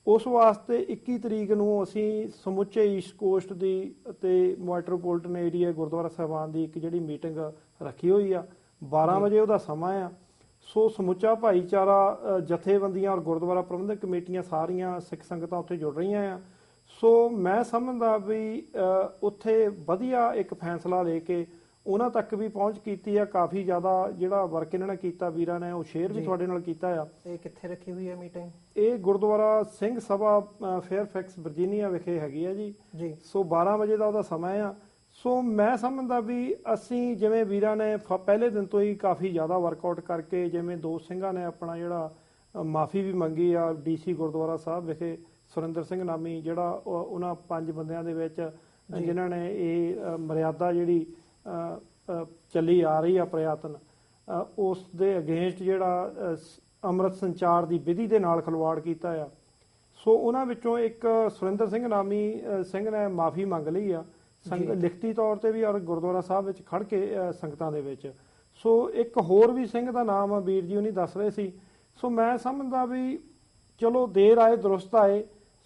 ਉਸ ਵਾਸਤੇ 21 ਤਰੀਕ ਨੂੰ ਅਸੀਂ ਸਮੁੱਚੇ ਈਸਟ ਕੋਸਟ ਦੀ ਅਤੇ ਮੈਟਰੋਪੋਲੀਟਨ ਏਰੀਆ ਗੁਰਦੁਆਰਾ ਸਾਹਿਬਾਨ ਦੀ ਇੱਕ ਜਿਹੜੀ ਮੀਟਿੰਗ ਰੱਖੀ ਹੋਈ ਆ, 12 ਵਜੇ ਉਹਦਾ ਸਮਾਂ ਆ। ਸੋ ਸਮੁੱਚਾ ਭਾਈਚਾਰਾ ਜਥੇਬੰਦੀਆਂ ਔਰ ਗੁਰਦੁਆਰਾ ਪ੍ਰਬੰਧਕ ਕਮੇਟੀਆਂ ਸਾਰੀਆਂ ਸਿੱਖ ਸੰਗਤਾਂ ਉੱਥੇ ਜੁੜ ਰਹੀਆਂ ਆ। ਸੋ ਮੈਂ ਸਮਝਦਾ ਵੀ ਉੱਥੇ ਵਧੀਆ ਇੱਕ ਫੈਸਲਾ ਲੈ ਕੇ ਉਹਨਾਂ ਤੱਕ ਵੀ ਪਹੁੰਚ ਕੀਤੀ ਆ। ਕਾਫੀ ਜ਼ਿਆਦਾ ਜਿਹੜਾ ਵਰਕ ਇਹਨਾਂ ਨੇ ਕੀਤਾ ਵੀਰਾਂ ਨੇ ਉਹ ਸ਼ੇਅਰ ਵੀ ਤੁਹਾਡੇ ਨਾਲ ਕੀਤਾ ਆ। ਇਹ ਕਿੱਥੇ ਰੱਖੀ ਹੋਈ ਹੈ ਮੀਟਿੰਗ? ਇਹ ਗੁਰਦੁਆਰਾ ਸਿੰਘ ਸਭਾ ਫੇਅਰਫੈਕਸ ਵਰਜੀਨੀਆ ਵਿਖੇ ਹੈਗੀ ਆ ਜੀ। ਸੋ 12 ਵਜੇ ਦਾ ਉਹਦਾ ਸਮਾਂ ਆ। ਸੋ ਮੈਂ ਸਮਝਦਾ ਵੀ ਅਸੀਂ ਜਿਵੇਂ ਵੀਰਾਂ ਨੇ ਪਹਿਲੇ ਦਿਨ ਤੋਂ ਹੀ ਕਾਫੀ ਜ਼ਿਆਦਾ ਵਰਕਆਊਟ ਕਰਕੇ, ਜਿਵੇਂ ਦੋ ਸਿੰਘਾਂ ਨੇ ਆਪਣਾ ਜਿਹੜਾ ਮਾਫੀ ਵੀ ਮੰਗੀ ਆ DC ਗੁਰਦੁਆਰਾ ਸਾਹਿਬ ਵਿਖੇ, ਸੁਰਿੰਦਰ ਸਿੰਘ ਨਾਮੀ ਜਿਹੜਾ ਉਹਨਾਂ 5 ਬੰਦਿਆਂ ਦੇ ਵਿੱਚ ਜਿਨ੍ਹਾਂ ਨੇ ਇਹ ਮਰਿਆਦਾ ਜਿਹੜੀ ਚੱਲੀ ਆ ਰਹੀ ਆ ਪ੍ਰਯਤਨ, ਉਸ ਦੇ ਅਗੇਂਸਟ ਜਿਹੜਾ ਅੰਮ੍ਰਿਤ ਸੰਚਾਰ ਦੀ ਵਿਧੀ ਦੇ ਨਾਲ ਖਿਲਵਾੜ ਕੀਤਾ ਆ। ਸੋ ਉਹਨਾਂ ਵਿੱਚੋਂ ਇੱਕ ਸੁਰਿੰਦਰ ਸਿੰਘ ਨਾਮੀ ਸਿੰਘ ਨੇ ਮਾਫੀ ਮੰਗ ਲਈ ਆ ਲਿਖਤੀ ਤੌਰ ਤੇ ਵੀ ਔਰ ਗੁਰਦੁਆਰਾ ਸਾਹਿਬ ਵਿੱਚ ਖੜ ਕੇ ਸੰਗਤਾਂ ਦੇ ਵਿੱਚ। ਸੋ ਇੱਕ ਹੋਰ ਵੀ ਸਿੰਘ ਦਾ ਨਾਮ ਵੀਰ ਜੀ ਉਹਨੀ ਦੱਸ ਰਹੇ ਸੀ। ਸੋ ਮੈਂ ਸਮਝਦਾ ਵੀ ਚਲੋ ਦੇਰ ਆਏ ਦਰੁਸਤ ਆਏ।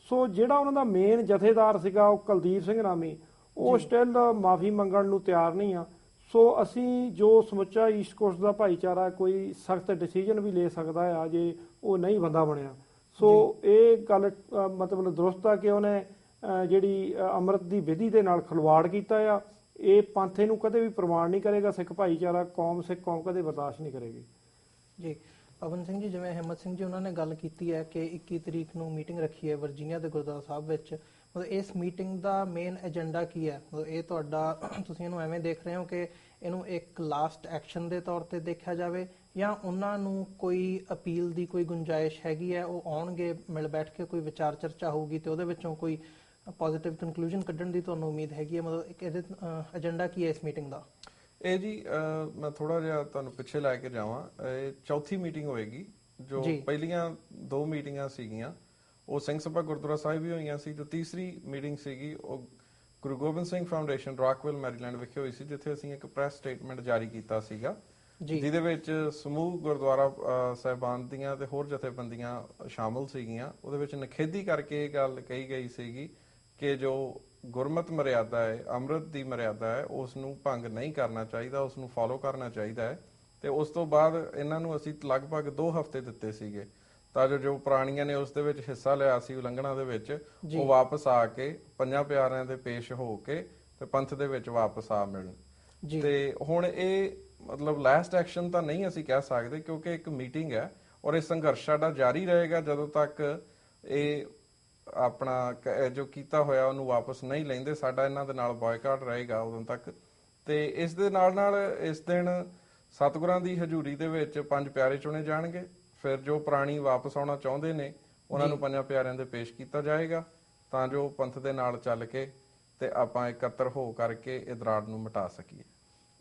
ਸੋ ਜਿਹੜਾ ਉਹਨਾਂ ਦਾ ਮੇਨ ਜਥੇਦਾਰ ਸੀਗਾ ਉਹ ਕੁਲਦੀਪ ਸਿੰਘ ਨਾਮੀ, ਉਹ ਸਟਿਲ ਮਾਫੀ ਮੰਗਣ ਨੂੰ ਤਿਆਰ ਨਹੀਂ ਆ। ਸੋ ਅਸੀਂ ਜੋ ਸਮੁੱਚਾ ਈਸਟ ਕੋਸਟ ਦਾ ਭਾਈਚਾਰਾ ਕੋਈ ਸਖਤ ਡਿਸੀਜਨ ਵੀ ਲੈ ਸਕਦਾ ਆ ਜੇ ਉਹ ਨਹੀਂ ਬੰਦਾ ਬਣਿਆ। ਸੋ ਇਹ ਗੱਲ ਮਤਲਬ ਦਰੁਸਤ ਆ ਕਿ ਉਹਨੇ ਜਿਹੜੀ ਅੰਮ੍ਰਿਤ ਦੀ ਵਿਧੀ ਦੇ ਨਾਲ ਖਿਲਵਾੜ ਕੀਤਾ ਆ। ਇਹ ਪੰਥੇ ਨੂੰ ਕਦੇ ਵੀ ਪ੍ਰਵਾਨ ਨਹੀਂ ਕਰੇਗਾ। ਸਿੱਖ ਭਾਈਚਾਰਾ ਸਿੱਖ ਕੌਮ ਕਦੇ ਬਰਦਾਸ਼ਤ ਨਹੀਂ ਕਰੇਗੀ ਜੀ। ਪਵਨ ਸਿੰਘ ਜੀ, ਜਿਵੇਂ ਹਿੰਮਤ ਸਿੰਘ ਜੀ ਉਹਨਾਂ ਨੇ ਗੱਲ ਕੀਤੀ ਹੈ ਕਿ 21 ਤਰੀਕ ਨੂੰ ਮੀਟਿੰਗ ਰੱਖੀ ਹੈ ਵਰਜੀਨੀਆ ਦੇ ਗੁਰਦੁਆਰਾ ਸਾਹਿਬ ਵਿੱਚ, ਮਤਲਬ ਇਸ ਮੀਟਿੰਗ ਦਾ ਮੇਨ ਏਜੰਡਾ ਕੀ ਹੈ? ਮਤਲਬ ਇਹ ਤੁਹਾਡਾ ਤੁਸੀਂ ਇਹਨੂੰ ਐਵੇਂ ਦੇਖ ਰਹੇ ਹੋ ਕਿ ਇਹਨੂੰ ਇੱਕ ਲਾਸਟ ਐਕਸ਼ਨ ਦੇ ਤੌਰ ਤੇ ਦੇਖਿਆ ਜਾਵੇ, ਜਾਂ ਉਹਨਾਂ ਨੂੰ ਕੋਈ ਅਪੀਲ ਦੀ ਕੋਈ ਗੁੰਜਾਇਸ਼ ਹੈਗੀ ਹੈ, ਉਹ ਆਉਣਗੇ ਮਿਲ ਬੈਠ ਕੇ ਕੋਈ ਵਿਚਾਰ ਚਰਚਾ ਹੋਊਗੀ ਤੇ ਉਹਦੇ ਵਿੱਚੋਂ ਕੋਈ ਪੋਜ਼ਿਟਿਵ ਕਨਕਲੂਜਨ ਕੱਢਣ ਦੀ ਤੁਹਾਨੂੰ ਉਮੀਦ ਹੈਗੀ ਹੈ? ਮਤਲਬ ਇਹਦੇ ਏਜੰਡਾ ਕੀ ਹੈ ਇਸ ਮੀਟਿੰਗ ਦਾ? ਇਹ ਜੀ ਮੈਂ ਥੋੜਾ ਜਿਹਾ ਤੁਹਾਨੂੰ ਪਿੱਛੇ ਲੈ ਕੇ ਜਾਵਾਂ। ਇਹ ਚੌਥੀ ਮੀਟਿੰਗ ਹੋਏਗੀ। ਜੋ ਪਹਿਲੀਆਂ 2 ਮੀਟਿੰਗਾਂ ਸੀਗੀਆਂ ਉਹ ਸਿੰਘ ਸਭਾ ਗੁਰਦੁਆਰਾ ਸਾਹਿਬ ਵੀ ਹੋਈਆਂ ਸੀ। ਜੋ ਤੀਸਰੀ ਮੀਟਿੰਗ ਸੀਗੀ ਉਹ ਗੁਰੂ ਗੋਬਿੰਦ ਸਿੰਘ ਫਾਊਂਡੇਸ਼ਨ ਰਾਕਵਿਲ ਮੈਰੀਲੈਂਡ ਵਿਖੇ ਹੋਈ ਸੀ, ਜਿੱਥੇ ਅਸੀਂ ਇੱਕ ਪ੍ਰੈਸ ਸਟੇਟਮੈਂਟ ਜਾਰੀ ਕੀਤਾ ਸੀਗਾ, ਜਿਹਦੇ ਵਿੱਚ ਸਮੂਹ ਗੁਰਦੁਆਰਾ ਸਾਹਿਬਾਨ ਦੀਆਂ ਤੇ ਹੋਰ ਜਥੇਬੰਦੀਆਂ ਸ਼ਾਮਲ ਸੀਗੀਆਂ। ਉਹਦੇ ਵਿੱਚ ਨਿਖੇਧੀ ਕਰਕੇ ਇਹ ਗੱਲ ਕਹੀ ਗਈ ਸੀਗੀ ਕਿ ਜੋ ਗੁਰਮਤ ਮਰਿਆਦਾ ਹੈ, ਅੰਮ੍ਰਿਤ ਦੀ ਮਰਿਆਦਾ ਹੈ, ਉਸ ਨੂੰ ਭੰਗ ਨਹੀਂ ਕਰਨਾ ਚਾਹੀਦਾ, ਉਸ ਨੂੰ ਫੋਲੋ ਕਰਨਾ ਚਾਹੀਦਾ ਹੈ। ਤੇ ਉਸ ਤੋਂ ਬਾਅਦ ਇਹਨਾਂ ਨੂੰ ਅਸੀਂ ਲਗਭਗ 2 ਹਫ਼ਤੇ ਦਿੱਤੇ ਸੀਗੇ ਤਾਂ ਜੋ ਪ੍ਰਾਣੀਆਂ ਨੇ ਉਸ ਦੇ ਵਿੱਚ ਹਿੱਸਾ ਲਿਆ ਸੀ ਉਲੰਘਣਾ ਦੇ ਵਿੱਚ, ਉਹ ਵਾਪਸ ਆ ਕੇ 5 ਪਿਆਰਿਆਂ ਦੇ ਪੇਸ਼ ਹੋ ਕੇ ਤੇ ਪੰਥ ਦੇ ਵਿੱਚ ਵਾਪਸ ਆ ਮਿਲਣ। ਤੇ ਹੁਣ ਇਹ ਮਤਲਬ ਲਾਸਟ ਐਕਸ਼ਨ ਤਾਂ ਨਹੀਂ ਅਸੀਂ ਕਹਿ ਸਕਦੇ, ਕਿਉਂਕਿ ਇੱਕ ਮੀਟਿੰਗ ਹੈ ਔਰ ਇਹ ਸੰਘਰਸ਼ ਸਾਡਾ ਜਾਰੀ ਰਹੇਗਾ ਜਦੋਂ ਤੱਕ ਇਹ ਆਪਣਾ ਜੋ ਕੀਤਾ ਹੋਇਆ ਉਹਨੂੰ ਵਾਪਸ ਨਹੀਂ ਲੈਂਦੇ। ਸਾਡਾ ਇਹਨਾਂ ਦੇ ਨਾਲ ਬਾਇਕਾਟ ਰਹੇਗਾ ਉਦੋਂ ਤੱਕ। ਤੇ ਇਸ ਦੇ ਨਾਲ ਇਸ ਦਿਨ ਸਤਿਗੁਰਾਂ ਦੀ ਹਜ਼ੂਰੀ ਦੇ ਵਿੱਚ 5 ਪਿਆਰੇ ਚੁਣੇ ਜਾਣਗੇ। ਫਿਰ ਜੋ ਪ੍ਰਾਣੀ ਵਾਪਸ ਆਉਣਾ ਚਾਹੁੰਦੇ ਨੇ ਉਹਨਾਂ ਨੂੰ 5 ਪਿਆਰਿਆਂ ਦੇ ਪੇਸ਼ ਕੀਤਾ ਜਾਏਗਾ ਤਾਂ ਜੋ ਪੰਥ ਦੇ ਨਾਲ ਚੱਲ ਕੇ ਤੇ ਆਪਾਂ ਇਕੱਤਰ ਹੋ ਕਰਕੇ ਇਹ ਦਰਾੜ ਨੂੰ ਮਿਟਾ ਸਕੀਏ।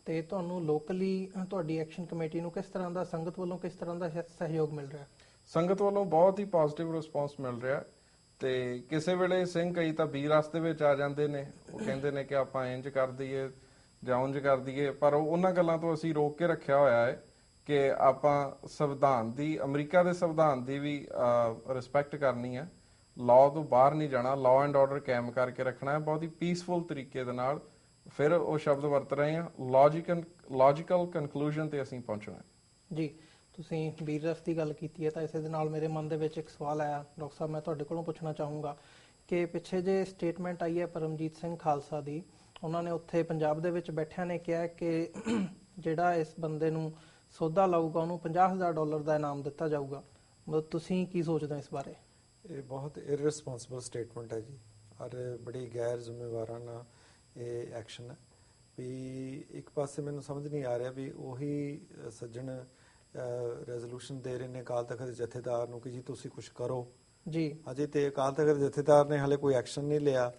ਤੇ ਤੁਹਾਨੂੰ ਲੋਕਲੀ ਤੁਹਾਡੀ ਐਕਸ਼ਨ ਕਮੇਟੀ ਨੂੰ ਕਿਸ ਤਰ੍ਹਾਂ ਦਾ, ਸੰਗਤ ਵੱਲੋਂ ਕਿਸ ਤਰ੍ਹਾਂ ਦਾ ਸਹਿਯੋਗ ਮਿਲ ਰਿਹਾ? ਸੰਗਤ ਵੱਲੋਂ ਬਹੁਤ ਹੀ ਪੋਜ਼ਿਟਿਵ ਰਿਸਪੌਂਸ ਮਿਲ ਰਿਹਾ। ਤੇ ਕਿਸੇ ਵੇਲੇ ਸਿੰਘ ਕਈ ਤਾਂ ਬੀ ਰਸਤੇ ਵਿੱਚ ਆ ਜਾਂਦੇ ਨੇ, ਉਹ ਕਹਿੰਦੇ ਨੇ ਕਿ ਆਪਾਂ ਇੰਜ ਕਰ ਦਈਏ ਜਾਂ ਉਂਝ ਕਰ ਦਈਏ, ਪਰ ਉਹਨਾਂ ਗੱਲਾਂ ਤੋਂ ਅਸੀਂ ਰੋਕ ਕੇ ਰੱਖਿਆ ਹੋਇਆ ਹੈ ਕਿ ਆਪਾਂ ਸੰਵਿਧਾਨ ਦੀ, ਅਮਰੀਕਾ ਦੇ ਸੰਵਿਧਾਨ ਦੀ ਵੀ ਰਿਸਪੈਕਟ ਕਰਨੀ ਹੈ। ਲਾਅ ਤੋਂ ਬਾਹਰ ਨਹੀਂ ਜਾਣਾ, ਲਾਅ ਐਂਡ ਆਰਡਰ ਕਾਇਮ ਕਰਕੇ ਰੱਖਣਾ ਹੈ ਬਹੁਤ ਹੀ ਪੀਸਫੁਲ ਤਰੀਕੇ ਦੇ ਨਾਲ। ਫਿਰ ਉਹ ਸ਼ਬਦ ਵਰਤ ਰਹੇ ਹਾਂ, ਲੌਜੀਕਲ ਕਨਕਲੂਜਨ ਤੇ ਅਸੀਂ ਪਹੁੰਚਣਾ ਹੈ। ਜੀ, ਤੁਸੀਂ ਬੀਰਰਸ ਦੀ ਗੱਲ ਕੀਤੀ ਹੈ ਤਾਂ ਇਸੇ ਦੇ ਨਾਲ ਮੇਰੇ ਮਨ ਦੇ ਵਿੱਚ ਇੱਕ ਸਵਾਲ ਆਇਆ ਡਾਕਟਰ ਸਾਹਿਬ, ਮੈਂ ਤੁਹਾਡੇ ਕੋਲੋਂ ਪੁੱਛਣਾ ਚਾਹੂੰਗਾ ਕਿ ਪਿੱਛੇ ਜੇ ਸਟੇਟਮੈਂਟ ਆਈ ਹੈ ਪਰਮਜੀਤ ਸਿੰਘ ਖਾਲਸਾ ਦੀ, ਉਹਨਾਂ ਨੇ ਉੱਥੇ ਪੰਜਾਬ ਦੇ ਵਿੱਚ ਬੈਠਿਆਂ ਨੇ ਕਿਹਾ ਕਿ ਜਿਹੜਾ ਇਸ ਬੰਦੇ ਨੂੰ ਸੌਦਾ ਲਾਊਗਾ ਉਹਨੂੰ $50,000 ਦਾ ਇਨਾਮ ਦਿੱਤਾ ਜਾਊਗਾ। ਮਤਲਬ ਤੁਸੀਂ ਕੀ ਸੋਚਦੇ ਹੋ ਇਸ ਬਾਰੇ? ਇਹ ਬਹੁਤ ਇਰਰਿਸਪੌਂਸਿਬਲ ਸਟੇਟਮੈਂਟ ਹੈ ਜੀ, ਔਰ ਬੜੀ ਗੈਰ ਜ਼ਿੰਮੇਵਾਰਾਨਾ ਇਹ ਐਕਸ਼ਨ ਹੈ। ਵੀ ਇੱਕ ਪਾਸੇ ਮੈਨੂੰ ਸਮਝ ਨਹੀਂ ਆ ਰਿਹਾ ਵੀ ਉਹੀ ਸੱਜਣ ਰੈਜ਼ੋਲੂਸ਼ਨ ਦੇ ਰਹੇ ਨੇ ਅਕਾਲ ਤਖਤ ਦੇ ਜਥੇਦਾਰ ਨੂੰ ਕਿ ਜੀ ਤੁਸੀਂ ਕੁਝ ਕਰੋ ਜੀ, ਅਜੇ ਤੇ ਅਕਾਲ ਤਖਤ ਦੇ ਜਥੇਦਾਰ ਨੇ ਹਲੇ ਕੋਈ ਐਕਸ਼ਨ ਨਹੀਂ ਲਿਆ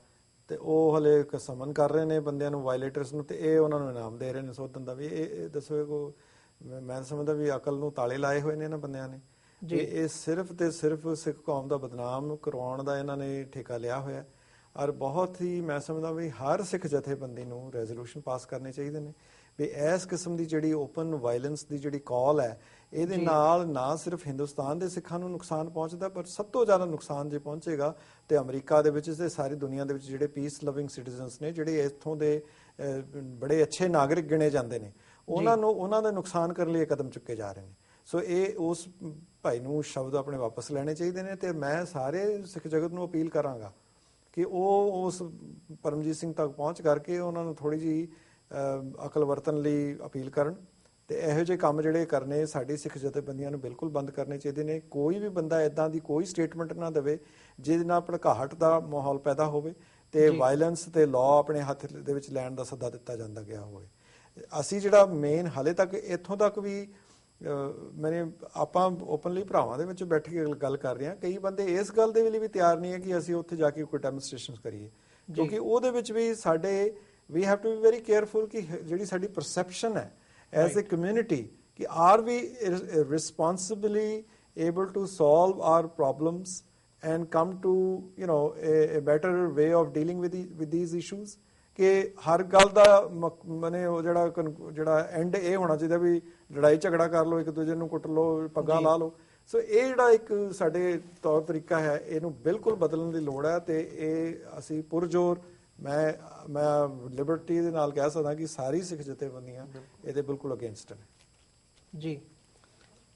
ਤੇ ਉਹ ਹਲੇ ਇੱਕ ਸਮਨ ਕਰ ਰਹੇ ਨੇ ਬੰਦਿਆਂ ਨੂੰ, ਵਾਇਲੇਟਰਸ ਨੂੰ, ਤੇ ਇਹ ਉਹਨਾਂ ਨੂੰ ਇਨਾਮ ਦੇ ਰਹੇ ਨੇ ਸੌਦਨ ਦਾ। ਵੀ ਇਹ ਦੱਸੋ, ਮੈਂ ਸਮਝਦਾ ਵੀ ਅਕਲ ਨੂੰ ਤਾਲੇ ਲਾਏ ਹੋਏ ਨੇ ਇਹਨਾਂ ਬੰਦਿਆਂ ਨੇ। ਇਹ ਸਿਰਫ ਤੇ ਸਿਰਫ ਸਿੱਖ ਕੌਮ ਦਾ ਬਦਨਾਮ ਕਰਵਾਉਣ ਦਾ ਇਹਨਾਂ ਨੇ ਠੇਕਾ ਲਿਆ ਹੋਇਆ। ਔਰ ਬਹੁਤ ਹੀ ਮੈਂ ਸਮਝਦਾ ਵੀ ਹਰ ਸਿੱਖ ਜਥੇਬੰਦੀ ਨੂੰ ਰੈਜ਼ੋਲੂਸ਼ਨ ਪਾਸ ਕਰਨੇ ਚਾਹੀਦੇ ਨੇ ਵੀ ਇਸ ਕਿਸਮ ਦੀ ਜਿਹੜੀ ਓਪਨ ਵਾਇਲੈਂਸ ਦੀ ਜਿਹੜੀ ਕਾਲ ਹੈ, ਇਹਦੇ ਨਾਲ ਨਾ ਸਿਰਫ ਹਿੰਦੁਸਤਾਨ ਦੇ ਸਿੱਖਾਂ ਨੂੰ ਨੁਕਸਾਨ ਪਹੁੰਚਦਾ, ਪਰ ਸਭ ਤੋਂ ਜ਼ਿਆਦਾ ਨੁਕਸਾਨ ਜੇ ਪਹੁੰਚੇਗਾ ਤੇ ਅਮਰੀਕਾ ਦੇ ਵਿੱਚ ਤੇ ਸਾਰੀ ਦੁਨੀਆ ਦੇ ਵਿੱਚ ਜਿਹੜੇ ਪੀਸ ਲਵਿੰਗ ਸਿਟੀਜ਼ਨਸ ਨੇ, ਜਿਹੜੇ ਇੱਥੋਂ ਦੇ ਬੜੇ ਅੱਛੇ ਨਾਗਰਿਕ ਗਿਣੇ ਜਾਂਦੇ ਨੇ, ਉਹਨਾਂ ਦਾ ਨੁਕਸਾਨ ਕਰਨ ਲਈ ਇਹ ਕਦਮ ਚੁੱਕੇ ਜਾ ਰਹੇ ਨੇ। ਸੋ ਇਹ ਉਸ ਭਾਈ ਨੂੰ ਸ਼ਬਦ ਆਪਣੇ ਵਾਪਸ ਲੈਣੇ ਚਾਹੀਦੇ ਨੇ ਤੇ ਮੈਂ ਸਾਰੇ ਸਿੱਖ ਜਗਤ ਨੂੰ ਅਪੀਲ ਕਰਾਂਗਾ ਕਿ ਉਹ ਉਸ ਪਰਮਜੀਤ ਸਿੰਘ ਤੱਕ ਪਹੁੰਚ ਕਰਕੇ ਉਹਨਾਂ ਨੂੰ ਥੋੜੀ ਜਿਹੀ ਅਕਲ ਵਰਤਣ ਲਈ ਅਪੀਲ ਕਰਨ ਤੇ ਇਹੋ ਜਿਹੇ ਕੰਮ ਜਿਹੜੇ ਕਰਨੇ ਸਾਡੀ ਸਿੱਖ ਜਥੇਬੰਦੀਆਂ ਨੂੰ ਬਿਲਕੁਲ ਬੰਦ ਕਰਨੇ ਚਾਹੀਦੇ ਨੇ। ਕੋਈ ਵੀ ਬੰਦਾ ਇਦਾਂ ਦੀ ਕੋਈ ਸਟੇਟਮੈਂਟ ਨਾ ਦੇਵੇ ਜਿਹਦੇ ਨਾਲ ਭੜਕਾਹਟ ਦਾ ਮਾਹੌਲ ਪੈਦਾ ਹੋਵੇ ਤੇ ਵਾਇਲੈਂਸ ਤੇ ਲਾਅ ਆਪਣੇ ਹੱਥ ਦੇ ਵਿੱਚ ਲੈਣ ਦਾ ਸੱਦਾ ਦਿੱਤਾ ਜਾਂਦਾ ਗਿਆ ਹੋਵੇ। ਅਸੀਂ ਜਿਹੜਾ ਮੇਨ ਹਾਲੇ ਤੱਕ ਇੱਥੋਂ ਤੱਕ ਵੀ ਆਪਾਂ ਓਪਨਲੀ ਭਰਾਵਾਂ ਦੇ ਵਿੱਚ ਬੈਠ ਕੇ ਗੱਲ ਕਰ ਰਹੇ ਹਾਂ, ਕਈ ਬੰਦੇ ਇਸ ਗੱਲ ਦੇ ਲਈ ਵੀ ਤਿਆਰ ਨਹੀਂ ਹੈ ਕਿ ਅਸੀਂ ਉੱਥੇ ਜਾ ਕੇ ਕੋਈ ਡੈਮੋਨਸਟ੍ਰੇਸ਼ਨ ਕਰੀਏ, ਕਿਉਂਕਿ ਉਹਦੇ ਵਿੱਚ ਵੀ ਸਾਡੇ we have to be very careful ਕਿ ਜਿਹੜੀ ਸਾਡੀ ਪਰਸੈਪਸ਼ਨ ਹੈ ਐਜ਼ ਅ ਕਮਿਊਨਿਟੀ ਕਿ are we responsibly able to solve our problems and come to a better way of dealing with these issues, ਕਿ ਹਰ ਗੱਲ ਦਾ ਮਨੇ ਉਹ ਜਿਹੜਾ ਐਂਡ ਇਹ ਹੋਣਾ ਚਾਹੀਦਾ ਵੀ ਲੜਾਈ ਝਗੜਾ ਕਰ ਲਓ, ਇੱਕ ਦੂਜੇ ਨੂੰ ਕੁੱਟ ਲਓ, ਪੱਗਾਂ ਲਾ ਲਓ। ਸੋ ਇਹ ਜਿਹੜਾ ਇੱਕ ਸਾਡੇ ਤੌਰ ਤਰੀਕਾ ਹੈ ਇਹਨੂੰ ਬਿਲਕੁਲ ਬਦਲਣ ਦੀ ਲੋੜ ਹੈ ਤੇ ਇਹ ਅਸੀਂ ਪੁਰਜੋਰ ਮੈਂ ਲਿਬਰਟੀ ਦੇ ਨਾਲ ਕਹਿ ਸਕਦਾ ਕਿ ਸਾਰੀ ਸਿੱਖ ਜਥੇਬੰਦੀਆਂ ਇਹਦੇ ਬਿਲਕੁਲ ਅਗੇਂਸਟ ਨੇ ਜੀ।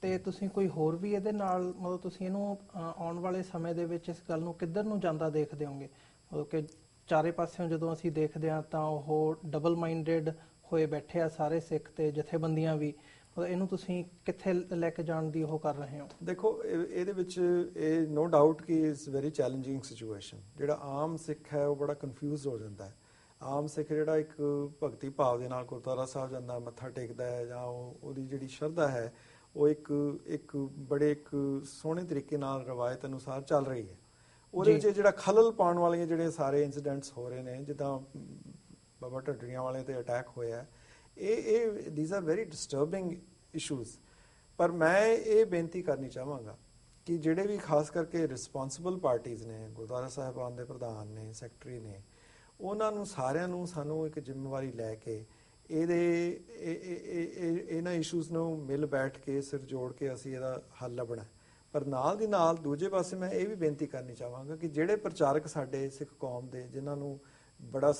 ਤੇ ਤੁਸੀਂ ਕੋਈ ਹੋਰ ਵੀ ਇਹਦੇ ਨਾਲ ਮਤਲਬ ਤੁਸੀਂ ਇਹਨੂੰ ਆਉਣ ਵਾਲੇ ਸਮੇਂ ਦੇ ਵਿੱਚ ਇਸ ਗੱਲ ਨੂੰ ਕਿੱਧਰ ਨੂੰ ਜਾਂਦਾ ਦੇਖਦੇ ਹੋਗੇ? ਮਤਲਬ ਕਿ ਚਾਰੇ ਪਾਸਿਓਂ ਜਦੋਂ ਅਸੀਂ ਦੇਖਦੇ ਹਾਂ ਤਾਂ ਉਹ ਡਬਲ ਮਾਈਂਡਡ ਹੋਏ ਬੈਠੇ ਆ ਸਾਰੇ ਸਿੱਖ ਤੇ ਜਥੇਬੰਦੀਆਂ ਵੀ, ਮਤਲਬ ਇਹਨੂੰ ਤੁਸੀਂ ਕਿੱਥੇ ਲੈ ਕੇ ਜਾਣ ਦੀ ਉਹ ਕਰ ਰਹੇ ਹੋ? ਦੇਖੋ ਇਹਦੇ ਵਿੱਚ ਇਹ ਨੋ ਡਾਊਟ ਕਿ ਇਟਸ ਵੈਰੀ ਚੈਲੰਜਿੰਗ ਸਿਚੁਏਸ਼ਨ। ਜਿਹੜਾ ਆਮ ਸਿੱਖ ਹੈ ਉਹ ਬੜਾ ਕਨਫਿਊਜ਼ਡ ਹੋ ਜਾਂਦਾ ਹੈ। ਆਮ ਸਿੱਖ ਜਿਹੜਾ ਇੱਕ ਭਗਤੀ ਭਾਵ ਦੇ ਨਾਲ ਗੁਰਦੁਆਰਾ ਸਾਹਿਬ ਜਾਂਦਾ, ਮੱਥਾ ਟੇਕਦਾ ਹੈ ਜਾਂ ਉਹਦੀ ਜਿਹੜੀ ਸ਼ਰਧਾ ਹੈ ਉਹ ਇੱਕ ਬੜੇ ਇੱਕ ਸੋਹਣੇ ਤਰੀਕੇ ਨਾਲ ਰਵਾਇਤ ਅਨੁਸਾਰ ਚੱਲ ਰਹੀ ਹੈ। ਉਹਦੇ ਵਿੱਚ ਜਿਹੜਾ ਖਲਲ ਪਾਉਣ ਵਾਲੀਆਂ ਜਿਹੜੇ ਸਾਰੇ ਇਨਸੀਡੈਂਟਸ ਹੋ ਰਹੇ ਨੇ, ਜਿੱਦਾਂ ਬਾਬਾ ਢੱਡਰੀਆਂ ਵਾਲੇ ਤੇ ਅਟੈਕ ਹੋਇਆ, ਇਹ these are very disturbing issues. ਪਰ ਮੈਂ ਇਹ ਬੇਨਤੀ ਕਰਨੀ ਚਾਹਾਂਗਾ ਕਿ ਜਿਹੜੇ ਵੀ ਖਾਸ ਕਰਕੇ ਰਿਸਪੌਂਸਿਬਲ ਪਾਰਟੀਆਂ ਨੇ, ਗੁਰਦੁਆਰਾ ਸਾਹਿਬਾਨ ਦੇ ਪ੍ਰਧਾਨ ਨੇ, ਸੈਕਟਰੀ ਨੇ, ਉਹਨਾਂ ਨੂੰ ਸਾਰਿਆਂ ਨੂੰ ਸਾਨੂੰ ਇੱਕ ਜ਼ਿੰਮੇਵਾਰੀ ਲੈ ਕੇ ਇਹਨਾਂ ਇਸ਼ੂਜ਼ ਨੂੰ ਮਿਲ ਬੈਠ ਕੇ ਸਿਰ ਜੋੜ ਕੇ ਅਸੀਂ ਇਹਦਾ ਹੱਲ ਲੱਭਣਾ। ਪਰ ਨਾਲ ਦੀ ਨਾਲ ਦੂਜੇ ਪਾਸੇ ਮੈਂ ਇਹ ਵੀ ਬੇਨਤੀ ਕਰਨੀ ਚਾਹਾਂਗਾ ਕਿ ਜਿਹੜੇ ਪ੍ਰਚਾਰਕ ਸਾਡੇ ਸਿੱਖ ਕੌਮ ਦੇ, ਜਿਨ੍ਹਾਂ ਨੂੰ ਬੜਾ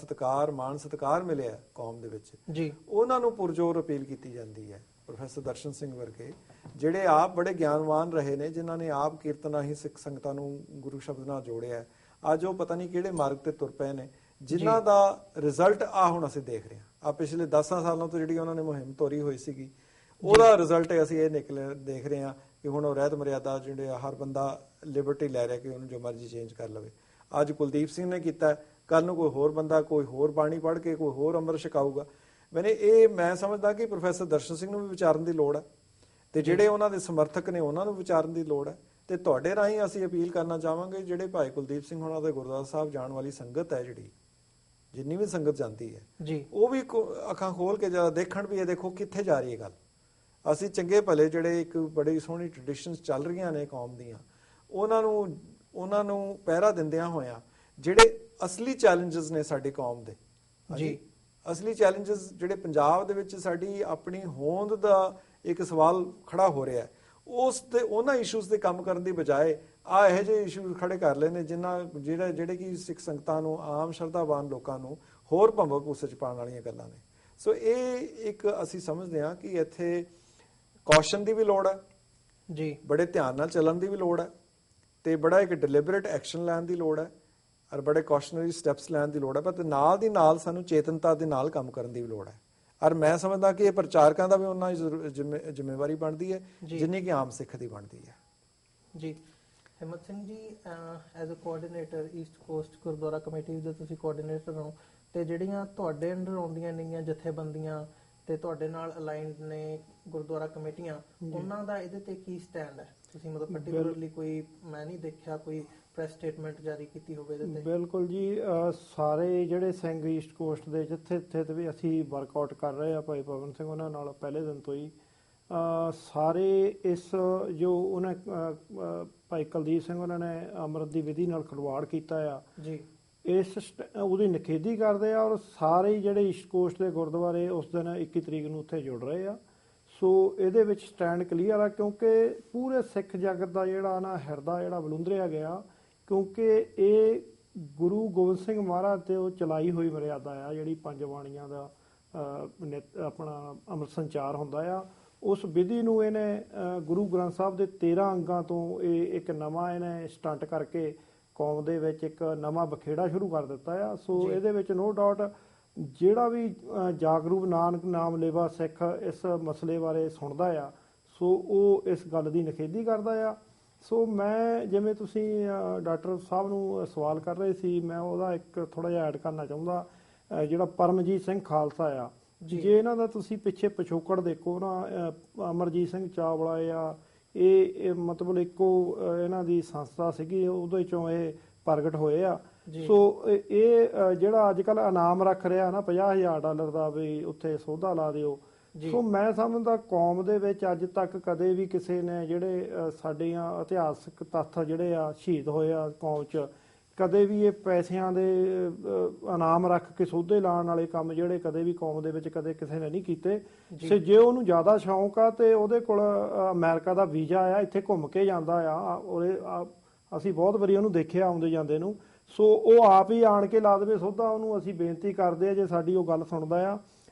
ਮਾਣ ਸਤਿਕਾਰ ਮਿਲਿਆ ਕੌਮ ਦੇ ਵਿੱਚ ਜੀ, ਉਹਨਾਂ ਨੂੰ ਪੁਰਜੋਰ ਅਪੀਲ ਕੀਤੀ ਜਾਂਦੀ ਹੈ। ਪ੍ਰੋਫੈਸਰ ਦਰਸ਼ਨ ਸਿੰਘ ਵਰਗੇ ਜਿਹੜੇ ਆਪ ਬੜੇ ਗਿਆਨਵਾਨ ਰਹੇ ਨੇ, ਜਿਨ੍ਹਾਂ ਨੇ ਆਪ ਕੀਰਤਨਾਂ ਹੀ ਸਿੱਖ ਸੰਗਤਾਂ ਨੂੰ ਗੁਰੂ ਸ਼ਬਦ ਨਾਲ ਜੋੜਿਆ, ਅੱਜ ਉਹ ਪਤਾ ਨਹੀਂ ਕਿਹੜੇ ਮਾਰਗ ਤੇ ਤੁਰ ਪਏ ਨੇ, ਜਿਨ੍ਹਾਂ ਦਾ ਰਿਜ਼ਲਟ ਹੁਣ ਅਸੀਂ ਦੇਖ ਰਹੇ ਹਾਂ। ਪਿਛਲੇ 10 ਸਾਲਾਂ ਤੋਂ ਜਿਹੜੀ ਉਹਨਾਂ ਨੇ ਮੁਹਿੰਮ ਤੋਰੀ ਹੋਈ ਸੀਗੀ, ਉਹਦਾ ਰਿਜ਼ਲਟ ਅਸੀਂ ਇਹ ਦੇਖ ਰਹੇ ਹਾਂ ਕਿ ਹੁਣ ਉਹ ਰਹਿਤ ਮਰਿਆਦਾ ਜਿਹੜੇ ਹਰ ਬੰਦਾ ਲਿਬਰਟੀ ਲੈ ਰਿਹਾ ਕਿ ਉਹਨੂੰ ਜੋ ਮਰਜ਼ੀ ਚੇਂਜ ਕਰ ਲਵੇ। ਅੱਜ ਕੁਲਦੀਪ ਸਿੰਘ ਨੇ ਕੀਤਾ, ਕੱਲ ਨੂੰ ਕੋਈ ਹੋਰ ਬੰਦਾ ਕੋਈ ਹੋਰ ਬਾਣੀ ਪੜ੍ਹ ਕੇ ਕੋਈ ਹੋਰ ਅੰਮ੍ਰਿਤ ਛਕਾਊਗਾ। ਮੈਂ ਸਮਝਦਾ ਕਿ ਪ੍ਰੋਫੈਸਰ ਦਰਸ਼ਨ ਸਿੰਘ ਨੂੰ ਵੀ ਵਿਚਾਰਨ ਦੀ ਲੋੜ ਹੈ ਤੇ ਜਿਹੜੇ ਉਹਨਾਂ ਦੇ ਸਮਰਥਕ ਨੇ ਉਹਨਾਂ ਨੂੰ ਵਿਚਾਰਨ ਦੀ ਲੋੜ ਹੈ। ਤੇ ਤੁਹਾਡੇ ਰਾਹੀਂ ਅਸੀਂ ਅਪੀਲ ਕਰਨਾ ਚਾਹਾਂਗੇ, ਜਿਹੜੇ ਭਾਈ ਕੁਲਦੀਪ ਸਿੰਘ ਹੋਣਾ ਦੇ ਗੁਰਦੁਆਰਾ ਸਾਹਿਬ ਜਾਣ ਵਾਲੀ ਸੰਗਤ ਹੈ, ਜਿੰਨੀ ਵੀ ਸੰਗਤ ਜਾਂਦੀ ਹੈ ਜੀ, ਉਹ ਵੀ ਅੱਖਾਂ ਖੋਲ ਕੇ ਜਰਾ ਦੇਖਣ ਵੀ ਇਹ ਦੇਖੋ ਕਿੱਥੇ ਜਾ ਰਹੀ ਹੈ ਗੱਲ। ਅਸੀਂ ਚੰਗੇ ਭਲੇ ਜਿਹੜੇ ਇੱਕ ਬੜੀ ਸੋਹਣੀ ਟ੍ਰੈਡੀਸ਼ਨਸ ਚੱਲ ਰਹੀਆਂ ਨੇ ਕੌਮ ਦੀਆਂ, ਉਹਨਾਂ ਨੂੰ ਪਹਿਰਾ ਦਿੰਦਿਆਂ ਹੋਇਆਂ ਜਿਹੜੇ ਅਸਲੀ ਚੈਲੰਜਸ ਨੇ ਸਾਡੀ ਕੌਮ ਦੇ ਜੀ, ਅਸਲੀ ਚੈਲੰਜਸ ਜਿਹੜੇ ਪੰਜਾਬ ਦੇ ਵਿੱਚ ਸਾਡੀ ਆਪਣੀ ਹੋਂਦ ਦਾ ਇੱਕ ਸਵਾਲ ਖੜਾ ਹੋ ਰਿਹਾ ਹੈ, ਉਹਨਾਂ ਇਸ਼ੂਜ਼ ਤੇ ਕੰਮ ਕਰਨ ਦੀ ਬਜਾਏ ਆ ਇਹੋ ਜਿਹੇ ਇਸ਼ੂ ਖੜੇ ਕਰ ਲਏ ਨੇ ਜਿਹੜੇ ਕਿ ਸਿੱਖ ਸੰਗਤਾਂ ਨੂੰ, ਆਮ ਸ਼ਰਧਾਵਾਨ ਲੋਕਾਂ ਨੂੰ ਹੋਰ ਭੰਬਕ ਭੂਸੇ ਚ ਪਾਉਣ ਵਾਲੀਆਂ ਗੱਲਾਂ ਨੇ। ਸੋ ਇਹ ਇੱਕ ਅਸੀਂ ਸਮਝਦੇ ਹਾਂ ਕਿ ਇੱਥੇ ਕੌਸ਼ਨ ਦੀ ਵੀ ਲੋੜ ਹੈ ਜੀ, ਬੜੇ ਧਿਆਨ ਨਾਲ ਚੱਲਣ ਦੀ ਵੀ ਲੋੜ ਹੈ, ਤੇ ਬੜਾ ਇੱਕ ਡਿਲੀਬਰੇਟ ਐਕਸ਼ਨ ਲੈਣ ਦੀ ਲੋੜ ਹੈ, ਔਰ ਬੜੇ ਕੌਸ਼ਨਰੀ ਸਟੈਪਸ ਲੈਣ ਦੀ ਲੋੜ ਹੈ, ਪਰ ਨਾਲ ਦੀ ਨਾਲ ਸਾਨੂੰ ਚੇਤਨਤਾ ਦੇ ਨਾਲ ਕੰਮ ਕਰਨ ਦੀ ਵੀ ਲੋੜ ਹੈ। ਔਰ ਮੈਂ ਸਮਝਦਾ ਕਿ ਇਹ ਪ੍ਰਚਾਰਕਾਂ ਦਾ ਵੀ ਉਹਨਾਂ ਜ਼ਿੰਮੇਵਾਰੀ ਬਣਦੀ ਹੈ ਜਿੰਨੀ ਕਿ ਆਮ ਸਿੱਖ ਦੀ ਬਣਦੀ ਹੈ। ਜੀ Himmat Singh ji, as a coordinator East Coast Gurdwara committee ਦੇ ਤੁਸੀਂ ਕੋਆਰਡੀਨੇਟਰ ਹੋ, ਤੇ ਜਿਹੜੀਆਂ ਤੁਹਾਡੇ ਅੰਡਰ ਆਉਂਦੀਆਂ ਨੇਗੀਆਂ ਜਥੇਬੰਦੀਆਂ ਤੇ ਤੁਹਾਡੇ ਨਾਲ ਅਲਾਈਨਡ ਨੇ ਗੁਰਦੁਆਰਾ ਕਮੇਟੀਆਂ, ਉਹਨਾਂ ਦਾ ਇਹਦੇ ਤੇ ਕੀ ਸਟੈਂਡ ਹੈ? ਤੁਸੀਂ ਮਤਲਬ ਪਾਰਟਿਕੂਲਰਲੀ ਕੋਈ, ਮੈਂ ਨਹੀਂ ਦੇਖਿਆ ਕੋਈ ਪ੍ਰੈਸ ਸਟੇਟਮੈਂਟ ਜਾਰੀ ਕੀਤੀ ਹੋਵੇ ਇਹਦੇ ਤੇ। ਬਿਲਕੁਲ ਜੀ, ਸਾਰੇ ਜਿਹੜੇ ਸਿੰਘ ਈਸਟ ਕੋਸਟ ਦੇ ਜਿੱਥੇ ਤੇ ਵੀ ਅਸੀਂ ਵਰਕਆਊਟ ਕਰ ਰਹੇ ਆ ਭਾਈ ਪਵਨ ਸਿੰਘ ਉਹਨਾਂ ਨਾਲ ਪਹਿਲੇ ਦਿਨ ਤੋਂ ਹੀ, ਸਾਰੇ ਇਸ ਜੋ ਉਹਨਾਂ ਭਾਈ ਕੁਲਦੀਪ ਸਿੰਘ ਉਹਨਾਂ ਨੇ ਅੰਮ੍ਰਿਤ ਦੀ ਵਿਧੀ ਨਾਲ ਖਿਲਵਾੜ ਕੀਤਾ ਆ ਜੀ, ਉਹਦੀ ਨਿਖੇਧੀ ਕਰਦੇ ਆ, ਔਰ ਸਾਰੇ ਜਿਹੜੇ ਈਸਟ ਕੋਸਟ ਦੇ ਗੁਰਦੁਆਰੇ ਉਸ ਦਿਨ 21 ਤਰੀਕ ਨੂੰ ਉੱਥੇ ਜੁੜ ਰਹੇ ਆ। ਸੋ ਇਹਦੇ ਵਿੱਚ ਸਟੈਂਡ ਕਲੀਅਰ ਆ, ਕਿਉਂਕਿ ਪੂਰੇ ਸਿੱਖ ਜਗਤ ਦਾ ਜਿਹੜਾ ਨਾ ਹਿਰਦਾ ਜਿਹੜਾ ਬਲੁੰਦਰਿਆ ਗਿਆ, ਕਿਉਂਕਿ ਇਹ ਗੁਰੂ ਗੋਬਿੰਦ ਸਿੰਘ ਮਹਾਰਾਜ ਤੇ ਉਹ ਚਲਾਈ ਹੋਈ ਮਰਿਆਦਾ ਆ ਜਿਹੜੀ ਪੰਜ ਬਾਣੀਆਂ ਦਾ ਆਪਣਾ ਅੰਮ੍ਰਿਤ ਸੰਚਾਰ ਹੁੰਦਾ ਆ। ਉਸ ਵਿਧੀ ਨੂੰ ਇਹਨੇ ਗੁਰੂ ਗ੍ਰੰਥ ਸਾਹਿਬ ਦੇ 13 ਅੰਗਾਂ ਤੋਂ ਇਹ ਇੱਕ ਨਵਾਂ ਇਹਨੇ ਸਟੰਟ ਕਰਕੇ ਕੌਮ ਦੇ ਵਿੱਚ ਇੱਕ ਨਵਾਂ ਬਖੇੜਾ ਸ਼ੁਰੂ ਕਰ ਦਿੱਤਾ ਆ। ਸੋ ਇਹਦੇ ਵਿੱਚ ਨੋ ਡਾਊਟ ਜਿਹੜਾ ਵੀ ਜਾਗਰੂਕ ਨਾਨਕ ਨਾਮ ਲੇਵਾ ਸਿੱਖ ਇਸ ਮਸਲੇ ਬਾਰੇ ਸੁਣਦਾ ਆ, ਸੋ ਉਹ ਇਸ ਗੱਲ ਦੀ ਨਿਖੇਧੀ ਕਰਦਾ ਆ। ਸੋ ਮੈਂ, ਜਿਵੇਂ ਤੁਸੀਂ ਡਾਕਟਰ ਸਾਹਿਬ ਨੂੰ ਸਵਾਲ ਕਰ ਰਹੇ ਸੀ, ਮੈਂ ਉਹਦਾ ਇੱਕ ਥੋੜਾ ਜਿਹਾ ਐਡ ਕਰਨਾ ਚਾਹੁੰਦਾ। ਜਿਹੜਾ ਪਰਮਜੀਤ ਸਿੰਘ ਖਾਲਸਾ ਆ, ਜੇ ਇਹਨਾਂ ਦਾ ਤੁਸੀਂ ਪਿੱਛੇ ਪਿਛੋਕੜ ਦੇਖੋ ਨਾ, ਅਮਰਜੀਤ ਸਿੰਘ ਚਾਵਲਾ ਆ, ਇਹ ਮਤਲਬ ਇੱਕੋ ਇਹਨਾਂ ਦੀ ਸੰਸਥਾ ਸੀਗੀ, ਉਹਦੇ ਚੋਂ ਇਹ ਪ੍ਰਗਟ ਹੋਏ ਆ। ਸੋ ਇਹ ਜਿਹੜਾ ਅੱਜ ਕੱਲ ਇਨਾਮ ਰੱਖ ਰਿਹਾ ਨਾ $50,000 ਦਾ, ਵੀ ਉੱਥੇ ਸੌਦਾ ਲਾ ਦਿਓ। ਸੋ ਮੈਂ ਸਮਝਦਾ ਕੌਮ ਦੇ ਵਿੱਚ ਅੱਜ ਤੱਕ ਕਦੇ ਵੀ ਕਿਸੇ ਨੇ, ਜਿਹੜੇ ਸਾਡੀਆਂ ਇਤਿਹਾਸਕ ਤੱਥ ਜਿਹੜੇ ਆ ਸ਼ਹੀਦ ਹੋਏ ਆ ਕੌਮ 'ਚ, ਕਦੇ ਵੀ ਇਹ ਪੈਸਿਆਂ ਦੇ ਇਨਾਮ ਰੱਖ ਕੇ ਸੌਦੇ ਲਾਉਣ ਵਾਲੇ ਕੰਮ ਜਿਹੜੇ ਕਦੇ ਵੀ ਕੌਮ ਦੇ ਵਿੱਚ ਕਦੇ ਕਿਸੇ ਨੇ ਨਹੀਂ ਕੀਤੇ। ਸੋ ਜੇ ਉਹਨੂੰ ਜ਼ਿਆਦਾ ਸ਼ੌਂਕ ਆ ਤੇ ਉਹਦੇ ਕੋਲ ਅਮਰੀਕਾ ਦਾ ਵੀਜ਼ਾ ਆ, ਇੱਥੇ ਘੁੰਮ ਕੇ ਜਾਂਦਾ ਆ। ਅਸੀਂ ਬਹੁਤ ਵਾਰੀ ਉਹਨੂੰ ਦੇਖਿਆ ਆਉਂਦੇ ਜਾਂਦੇ ਨੂੰ। ਸੋ ਉਹ ਆਪ ਹੀ ਆਣ ਕੇ ਲਾ ਦੇਵੇ ਸੌਦਾ, ਉਹਨੂੰ ਅਸੀਂ ਬੇਨਤੀ ਕਰਦੇ ਆ ਜੇ ਸਾਡੀ ਉਹ ਗੱਲ ਸੁਣਦਾ ਆ।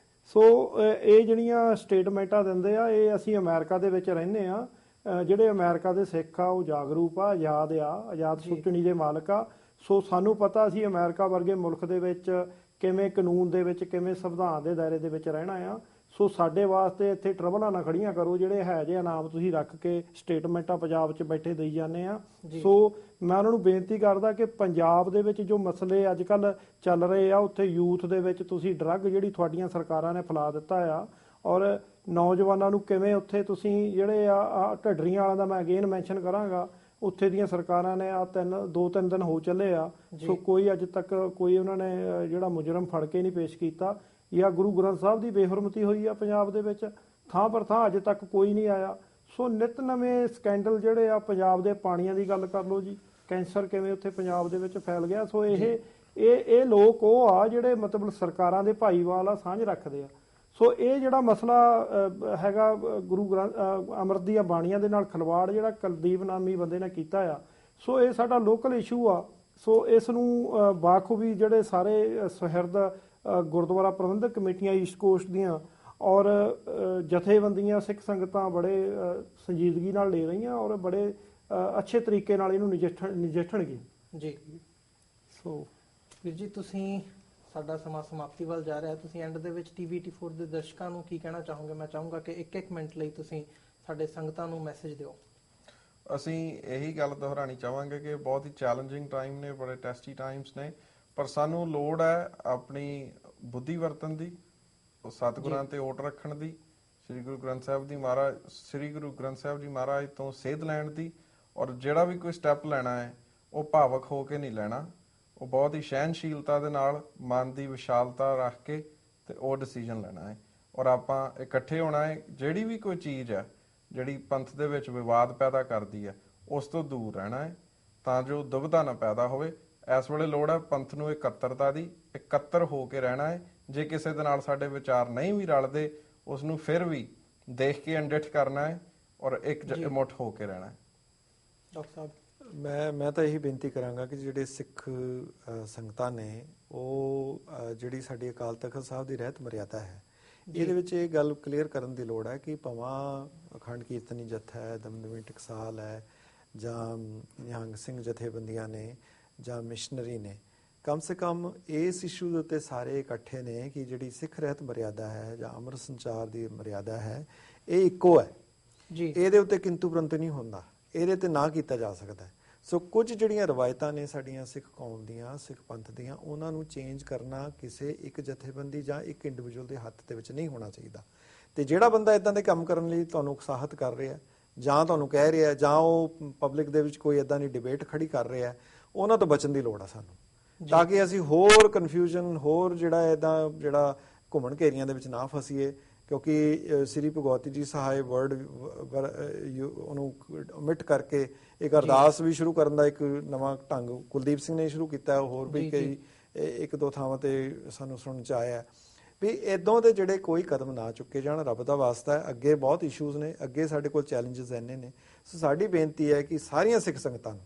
ਸੋ ਇਹ ਜਿਹੜੀਆਂ ਸਟੇਟਮੈਂਟਾਂ ਦਿੰਦੇ ਆ, ਇਹ ਅਸੀਂ ਅਮਰੀਕਾ ਦੇ ਵਿੱਚ ਰਹਿੰਦੇ ਆ। ਜਿਹੜੇ ਅਮਰੀਕਾ ਦੇ ਸਿੱਖ ਆ ਉਹ ਜਾਗਰੂਕ ਆ, ਆਜ਼ਾਦ ਸੋਚਣੀ ਦੇ ਮਾਲਕ ਆ। ਸੋ ਸਾਨੂੰ ਪਤਾ ਅਸੀਂ ਅਮਰੀਕਾ ਵਰਗੇ ਮੁਲਕ ਦੇ ਵਿੱਚ ਕਿਵੇਂ ਕਾਨੂੰਨ ਦੇ ਵਿੱਚ, ਕਿਵੇਂ ਸੰਵਿਧਾਨ ਦੇ ਦਾਇਰੇ ਦੇ ਵਿੱਚ ਰਹਿਣਾ ਆ। ਸੋ ਸਾਡੇ ਵਾਸਤੇ ਇੱਥੇ ਟਰਬਲਾਂ ਨਾ ਖੜੀਆਂ ਕਰੋ, ਜਿਹੜੇ ਹੈ ਜੇ ਇਨਾਮ ਤੁਸੀਂ ਰੱਖ ਕੇ ਸਟੇਟਮੈਂਟਾਂ ਪੰਜਾਬ 'ਚ ਬੈਠੇ ਦੇਈ ਜਾਂਦੇ ਆ। ਸੋ ਮੈਂ ਉਹਨਾਂ ਨੂੰ ਬੇਨਤੀ ਕਰਦਾ ਕਿ ਪੰਜਾਬ ਦੇ ਵਿੱਚ ਜੋ ਮਸਲੇ ਅੱਜ ਕੱਲ੍ਹ ਚੱਲ ਰਹੇ ਆ, ਉੱਥੇ ਯੂਥ ਦੇ ਵਿੱਚ ਤੁਸੀਂ ਡਰੱਗ ਜਿਹੜੀ ਤੁਹਾਡੀਆਂ ਸਰਕਾਰਾਂ ਨੇ ਫੈਲਾ ਦਿੱਤਾ ਆ, ਔਰ ਨੌਜਵਾਨਾਂ ਨੂੰ ਕਿਵੇਂ ਉੱਥੇ ਤੁਸੀਂ ਜਿਹੜੇ ਆ ਢੱਡਰੀਆਂ ਵਾਲਿਆਂ ਦਾ ਮੈਂ ਅਗੇਨ ਮੈਂਸ਼ਨ ਕਰਾਂਗਾ, ਉੱਥੇ ਦੀਆਂ ਸਰਕਾਰਾਂ ਨੇ ਆ 2-3 ਦਿਨ ਹੋ ਚੱਲੇ ਆ। ਸੋ ਕੋਈ ਅੱਜ ਤੱਕ ਕੋਈ ਉਹਨਾਂ ਨੇ ਜਿਹੜਾ ਮੁਜਰਮ ਫੜ ਕੇ ਨਹੀਂ ਪੇਸ਼ ਕੀਤਾ, ਜਾਂ ਗੁਰੂ ਗ੍ਰੰਥ ਸਾਹਿਬ ਦੀ ਬੇਹੁਰਮਤੀ ਹੋਈ ਆ ਪੰਜਾਬ ਦੇ ਵਿੱਚ ਥਾਂ ਪਰ ਥਾਂ, ਅਜੇ ਤੱਕ ਕੋਈ ਨਹੀਂ ਆਇਆ। ਸੋ ਨਿਤ ਨਵੇਂ ਸਕੈਂਡਲ ਜਿਹੜੇ ਆ, ਪੰਜਾਬ ਦੇ ਪਾਣੀਆਂ ਦੀ ਗੱਲ ਕਰ ਲਓ ਜੀ, ਕੈਂਸਰ ਕਿਵੇਂ ਉੱਥੇ ਪੰਜਾਬ ਦੇ ਵਿੱਚ ਫੈਲ ਗਿਆ। ਸੋ ਇਹ ਲੋਕ ਉਹ ਆ ਜਿਹੜੇ ਮਤਲਬ ਸਰਕਾਰਾਂ ਦੇ ਭਾਈਵਾਲ ਆ, ਸਾਂਝ ਰੱਖਦੇ ਆ। ਸੋ ਇਹ ਜਿਹੜਾ ਮਸਲਾ ਹੈਗਾ ਗੁਰੂ ਗ੍ਰੰਥ ਅੰਮ੍ਰਿਤ ਦੀਆਂ ਬਾਣੀਆਂ ਦੇ ਨਾਲ ਖਿਲਵਾੜ ਜਿਹੜਾ ਕੁਲਦੀਪ ਨਾਮੀ ਬੰਦੇ ਨੇ ਕੀਤਾ ਆ, ਸੋ ਇਹ ਸਾਡਾ ਲੋਕਲ ਇਸ਼ੂ ਆ। ਸੋ ਇਸ ਨੂੰ ਬਾਖੂਬੀ ਜਿਹੜੇ ਸਾਰੇ ਸੁਹਿਰਦ ਗੁਰਦੁਆਰਾ ਪ੍ਰਬੰਧਕ ਕਮੇਟੀਆਂ ਈਸਟ ਕੋਸਟ ਦੀਆਂ ਔਰ ਜਥੇਬੰਦੀਆਂ ਸਿੱਖ ਸੰਗਤਾਂ ਬੜੇ ਸੰਜੀਦਗੀ ਨਾਲ ਲੈ ਰਹੀਆਂ, ਔਰ ਬੜੇ ਅੱਛੇ ਤਰੀਕੇ ਨਾਲ ਇਹਨੂੰ ਨਜਿੱਠਣਗੇ ਜੀ। ਸੋ ਵੀਰ ਜੀ, ਤੁਸੀਂ, ਸਾਡਾ ਸਮਾਂ ਸਮਾਪਤੀ ਵੱਲ ਜਾ ਰਿਹਾ, ਤੁਸੀਂ ਐਂਡ ਦੇ ਵਿੱਚ TVT4 ਦੇ ਦਰਸ਼ਕਾਂ ਨੂੰ ਕੀ ਕਹਿਣਾ ਚਾਹੋਗੇ? ਮੈਂ ਚਾਹੂੰਗਾ ਕਿ ਇੱਕ ਮਿੰਟ ਲਈ ਤੁਸੀਂ ਸਾਡੇ ਸੰਗਤਾਂ ਨੂੰ ਮੈਸੇਜ ਦਿਓ। ਅਸੀਂ ਇਹੀ ਗੱਲ ਦੁਹਰਾਉਣੀ ਚਾਹਾਂਗੇ ਕਿ ਬਹੁਤ ਹੀ ਚੈਲੰਜਿੰਗ ਟਾਈਮ ਨੇ, ਬੜੇ ਟੈਸਟੀ ਟਾਈਮਸ ਨੇ, ਪਰ ਸਾਨੂੰ ਲੋੜ ਹੈ ਆਪਣੀ ਬੁੱਧੀ ਵਰਤਣ ਦੀ, ਸਤਿਗੁਰਾਂ ਤੇ ਓਟ ਰੱਖਣ ਦੀ, ਸ੍ਰੀ ਗੁਰੂ ਗ੍ਰੰਥ ਸਾਹਿਬ ਜੀ ਮਹਾਰਾਜ ਤੋਂ ਸੇਧ ਲੈਣ ਦੀ, ਔਰ ਜਿਹੜਾ ਵੀ ਕੋਈ ਸਟੈਪ ਲੈਣਾ ਹੈ ਉਹ ਭਾਵਕ ਹੋ ਕੇ ਨਹੀਂ ਲੈਣਾ, ਉਹ ਬਹੁਤ ਹੀ ਸਹਿਨਸ਼ੀਲਤਾ ਦੇ ਨਾਲ, ਮਨ ਦੀ ਵਿਸ਼ਾਲਤਾ ਰੱਖ ਕੇ ਤੇ ਉਹ ਡਿਸੀਜਨ ਲੈਣਾ ਹੈ। ਔਰ ਆਪਾਂ ਇਕੱਠੇ ਹੋਣਾ ਹੈ। ਜਿਹੜੀ ਵੀ ਕੋਈ ਚੀਜ਼ ਹੈ ਜਿਹੜੀ ਪੰਥ ਦੇ ਵਿੱਚ ਵਿਵਾਦ ਪੈਦਾ ਕਰਦੀ ਹੈ, ਉਸ ਤੋਂ ਦੂਰ ਰਹਿਣਾ ਹੈ ਤਾਂ ਜੋ ਦੁਬਿਧਾ ਨਾ ਪੈਦਾ ਹੋਵੇ। ਇਸ ਵੇਲੇ ਲੋੜ ਹੈ ਪੰਥ ਨੂੰ ਇਕੱਤਰਤਾ ਦੀ, ਇਕੱਤਰ ਹੋ ਕੇ ਰਹਿਣਾ ਹੈ। ਜੇ ਕਿਸੇ ਦੇ ਨਾਲ ਸਾਡੇ ਵਿਚਾਰ ਨਹੀਂ ਵੀ ਰਲਦੇ, ਉਸ ਨੂੰ ਫਿਰ ਵੀ ਦੇਖ ਕੇ ਅਣਡਿੱਠ ਕਰਨਾ ਹੈ ਔਰ ਇੱਕ ਮੁੱਠ ਹੋ ਕੇ ਰਹਿਣਾ ਹੈ। ਡਾਕਟਰ ਸਾਹਿਬ, ਮੈਂ ਤਾਂ ਇਹੀ ਬੇਨਤੀ ਕਰਾਂਗਾ ਕਿ ਜਿਹੜੇ ਸਿੱਖ ਸੰਗਤਾਂ ਨੇ ਉਹ ਜਿਹੜੀ ਸਾਡੀ ਅਕਾਲ ਤਖਤ ਸਾਹਿਬ ਦੀ ਰਹਿਤ ਮਰਿਆਦਾ ਹੈ, ਇਹਦੇ ਵਿੱਚ ਇਹ ਗੱਲ ਕਲੀਅਰ ਕਰਨ ਦੀ ਲੋੜ ਹੈ ਕਿ ਭਾਵੇਂ ਅਖੰਡ ਕੀਰਤਨੀ ਜਥਾ ਹੈ, ਦਮਦਮੀ ਟਕਸਾਲ ਹੈ, ਜਾਂ ਨਿਹੰਗ ਸਿੰਘ ਜਥੇਬੰਦੀਆਂ ਨੇ, ਜਾਂ ਮਿਸ਼ਨਰੀ ਨੇ, ਕਮ ਸੇ ਕਮ ਇਸ ਇਸ਼ੂ ਦੇ ਉੱਤੇ ਸਾਰੇ ਇਕੱਠੇ ਨੇ ਕਿ ਜਿਹੜੀ ਸਿੱਖ ਰਹਿਤ ਮਰਿਆਦਾ ਹੈ ਜਾਂ ਅੰਮ੍ਰਿਤ ਸੰਚਾਰ ਦੀ ਮਰਿਆਦਾ ਹੈ, ਇਹ ਇੱਕੋ ਹੈ ਜੀ। ਇਹਦੇ ਉੱਤੇ ਕਿੰਤੂ ਪ੍ਰੰਤੂ ਨਹੀਂ ਹੁੰਦਾ, ਇਹਦੇ ਤੇ ਨਾ ਕੀਤਾ ਜਾ ਸਕਦਾ। ਸੋ ਕੁਝ ਜਿਹੜੀਆਂ ਰਵਾਇਤਾਂ ਨੇ ਸਾਡੀਆਂ ਸਿੱਖ ਕੌਮ ਦੀਆਂ, ਸਿੱਖ ਪੰਥ ਦੀਆਂ, ਉਹਨਾਂ ਨੂੰ ਚੇਂਜ ਕਰਨਾ ਕਿਸੇ ਇੱਕ ਜਥੇਬੰਦੀ ਜਾਂ ਇੱਕ ਇੰਡੀਵਿਜੂਅਲ ਦੇ ਹੱਥ ਦੇ ਵਿੱਚ ਨਹੀਂ ਹੋਣਾ ਚਾਹੀਦਾ। ਤੇ ਜਿਹੜਾ ਬੰਦਾ ਇਦਾਂ ਦੇ ਕੰਮ ਕਰਨ ਲਈ ਤੁਹਾਨੂੰ ਉਤਸ਼ਾਹਿਤ ਕਰ ਰਿਹਾ ਜਾਂ ਤੁਹਾਨੂੰ ਕਹਿ ਰਿਹਾ ਜਾਂ ਉਹ ਪਬਲਿਕ ਦੇ ਵਿੱਚ ਕੋਈ ਇਦਾਂ ਦੀ ਡਿਬੇਟ ਖੜੀ ਕਰ ਰਿਹਾ, ਉਹਨਾਂ ਤੋਂ ਬਚਣ ਦੀ ਲੋੜ ਆ ਸਾਨੂੰ, ਤਾਂ ਕਿ ਅਸੀਂ ਹੋਰ ਕਨਫਿਊਜ਼ਨ, ਹੋਰ ਜਿਹੜਾ ਘੁੰਮਣ ਘੇਰੀਆਂ ਦੇ ਵਿੱਚ ਨਾ ਫਸੀਏ। ਕਿਉਂਕਿ ਸ੍ਰੀ ਭਗਵਤੀ ਜੀ ਸਹਾਇ ਵਰਡ ਉਹਨੂੰ ਓਮਿਟ ਕਰਕੇ ਇੱਕ ਅਰਦਾਸ ਵੀ ਸ਼ੁਰੂ ਕਰਨ ਦਾ ਇੱਕ ਨਵਾਂ ਢੰਗ ਕੁਲਦੀਪ ਸਿੰਘ ਨੇ ਸ਼ੁਰੂ ਕੀਤਾ, ਹੋਰ ਵੀ ਕਈ ਇੱਕ ਦੋ ਥਾਵਾਂ ਤੇ ਸਾਨੂੰ ਸੁਣਨ ਚ ਆਇਆ ਵੀ ਇਦਾਂ ਦੇ ਜਿਹੜੇ ਕੋਈ ਕਦਮ ਨਾ ਚੁੱਕੇ ਜਾਣ। ਰੱਬ ਦਾ ਵਾਸਤਾ ਹੈ, ਅੱਗੇ ਬਹੁਤ ਇਸ਼ੂਜ਼ ਨੇ, ਅੱਗੇ ਸਾਡੇ ਕੋਲ ਚੈਲੰਜਸ ਇੰਨੇ ਨੇ। ਸੋ ਸਾਡੀ ਬੇਨਤੀ ਹੈ ਕਿ ਸਾਰੀਆਂ ਸਿੱਖ ਸੰਗਤਾਂ ਨੂੰ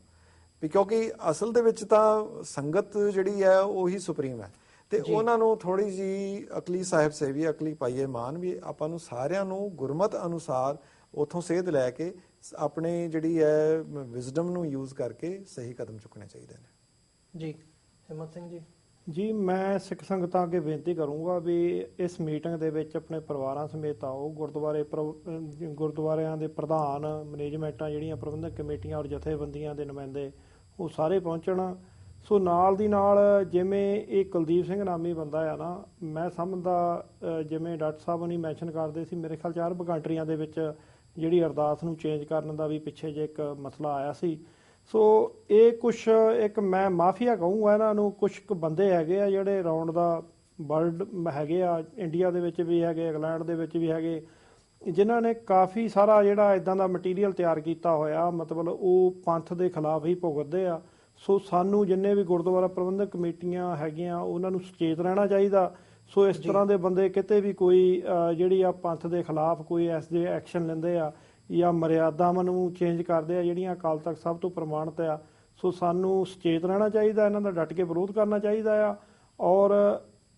ਵੀ, ਕਿਉਂਕਿ ਅਸਲ ਦੇ ਵਿੱਚ ਤਾਂ ਸੰਗਤ ਜਿਹੜੀ ਹੈ ਉਹੀ ਸੁਪਰੀਮ ਹੈ, ਤੇ ਉਹਨਾਂ ਨੂੰ ਥੋੜੀ ਜੀ ਅਕਲੀ ਸਾਹਿਬ ਸੇਵੀ, ਅਕਲੀ ਪਾਈਏ ਮਾਨ ਵੀ ਆਪਾਂ ਨੂੰ ਸਾਰਿਆਂ ਨੂੰ ਗੁਰਮਤ ਅਨੁਸਾਰ ਉਥੋਂ ਸੇਧ ਲੈ ਕੇ ਆਪਣੇ ਜਿਹੜੀ ਹੈ ਵਿਜ਼ਡਮ ਨੂੰ ਯੂਜ਼ ਕਰਕੇ ਸਹੀ ਕਦਮ ਚੁੱਕਣੇ ਚਾਹੀਦੇ ਨੇ। ਜੀ ਹਿੰਮਤ ਸਿੰਘ ਜੀ। ਜੀ ਮੈਂ ਸਿੱਖ ਸੰਗਤਾਂ ਅੱਗੇ ਬੇਨਤੀ ਕਰੂੰਗਾ ਵੀ ਇਸ ਮੀਟਿੰਗ ਦੇ ਵਿੱਚ ਆਪਣੇ ਪਰਿਵਾਰਾਂ ਸਮੇਤ ਆਓ। ਗੁਰਦੁਆਰਿਆਂ ਦੇ ਪ੍ਰਧਾਨ, ਮੈਨੇਜਮੈਂਟਾਂ, ਜਿਹੜੀਆਂ ਪ੍ਰਬੰਧਕ ਕਮੇਟੀਆਂ ਔਰ ਜਥੇਬੰਦੀਆਂ ਦੇ ਨੁਮਾਇੰਦੇ, ਉਹ ਸਾਰੇ ਪਹੁੰਚਣ। ਸੋ ਨਾਲ ਦੀ ਨਾਲ ਜਿਵੇਂ ਇਹ ਕੁਲਦੀਪ ਸਿੰਘ ਨਾਮੀ ਬੰਦਾ ਆ ਨਾ, ਮੈਂ ਸਮਝਦਾ ਜਿਵੇਂ ਡਾਕਟਰ ਸਾਹਿਬ ਉਹਨੀ ਮੈਂਸ਼ਨ ਕਰਦੇ ਸੀ, ਮੇਰੇ ਖਿਆਲ 'ਚ ਅਰਬ ਕੰਟਰੀਆਂ ਦੇ ਵਿੱਚ ਜਿਹੜੀ ਅਰਦਾਸ ਨੂੰ ਚੇਂਜ ਕਰਨ ਦਾ ਵੀ ਪਿੱਛੇ ਜੇ ਇੱਕ ਮਸਲਾ ਆਇਆ ਸੀ। ਸੋ ਇਹ ਕੁਛ ਇੱਕ ਮੈਂ ਮਾਫੀਆ ਕਹੂੰਗਾ ਇਹਨਾਂ ਨੂੰ, ਕੁਛ ਕੁ ਬੰਦੇ ਹੈਗੇ ਆ ਜਿਹੜੇ ਰਾਉਂਡ ਦਾ ਵਰਲਡ ਹੈਗੇ ਆ, ਇੰਡੀਆ ਦੇ ਵਿੱਚ ਵੀ ਹੈਗੇ, ਇੰਗਲੈਂਡ ਦੇ ਵਿੱਚ ਵੀ ਹੈਗੇ, ਜਿਨ੍ਹਾਂ ਨੇ ਕਾਫੀ ਸਾਰਾ ਜਿਹੜਾ ਇਦਾਂ ਦਾ ਮਟੀਰੀਅਲ ਤਿਆਰ ਕੀਤਾ ਹੋਇਆ, ਮਤਲਬ ਉਹ ਪੰਥ ਦੇ ਖਿਲਾਫ ਹੀ ਭੁਗਤਦੇ ਆ। ਸੋ ਸਾਨੂੰ ਜਿੰਨੇ ਵੀ ਗੁਰਦੁਆਰਾ ਪ੍ਰਬੰਧਕ ਕਮੇਟੀਆਂ ਹੈਗੀਆਂ ਉਹਨਾਂ ਨੂੰ ਸੁਚੇਤ ਰਹਿਣਾ ਚਾਹੀਦਾ। ਸੋ ਇਸ ਤਰ੍ਹਾਂ ਦੇ ਬੰਦੇ ਕਿਤੇ ਵੀ ਕੋਈ ਜਿਹੜੀ ਆ ਪੰਥ ਦੇ ਖਿਲਾਫ ਕੋਈ ਐਸੇ ਐਕਸ਼ਨ ਲੈਂਦੇ ਆ ਜਾਂ ਮਰਿਆਦਾਵਾਂ ਨੂੰ ਚੇਂਜ ਕਰਦੇ ਆ ਜਿਹੜੀਆਂ ਅਕਾਲ ਤਖਤ ਸਾਹਿਬ ਤੋਂ ਪ੍ਰਮਾਣਿਤ ਆ, ਸੋ ਸਾਨੂੰ ਸੁਚੇਤ ਰਹਿਣਾ ਚਾਹੀਦਾ, ਇਹਨਾਂ ਦਾ ਡਟ ਕੇ ਵਿਰੋਧ ਕਰਨਾ ਚਾਹੀਦਾ ਆ। ਔਰ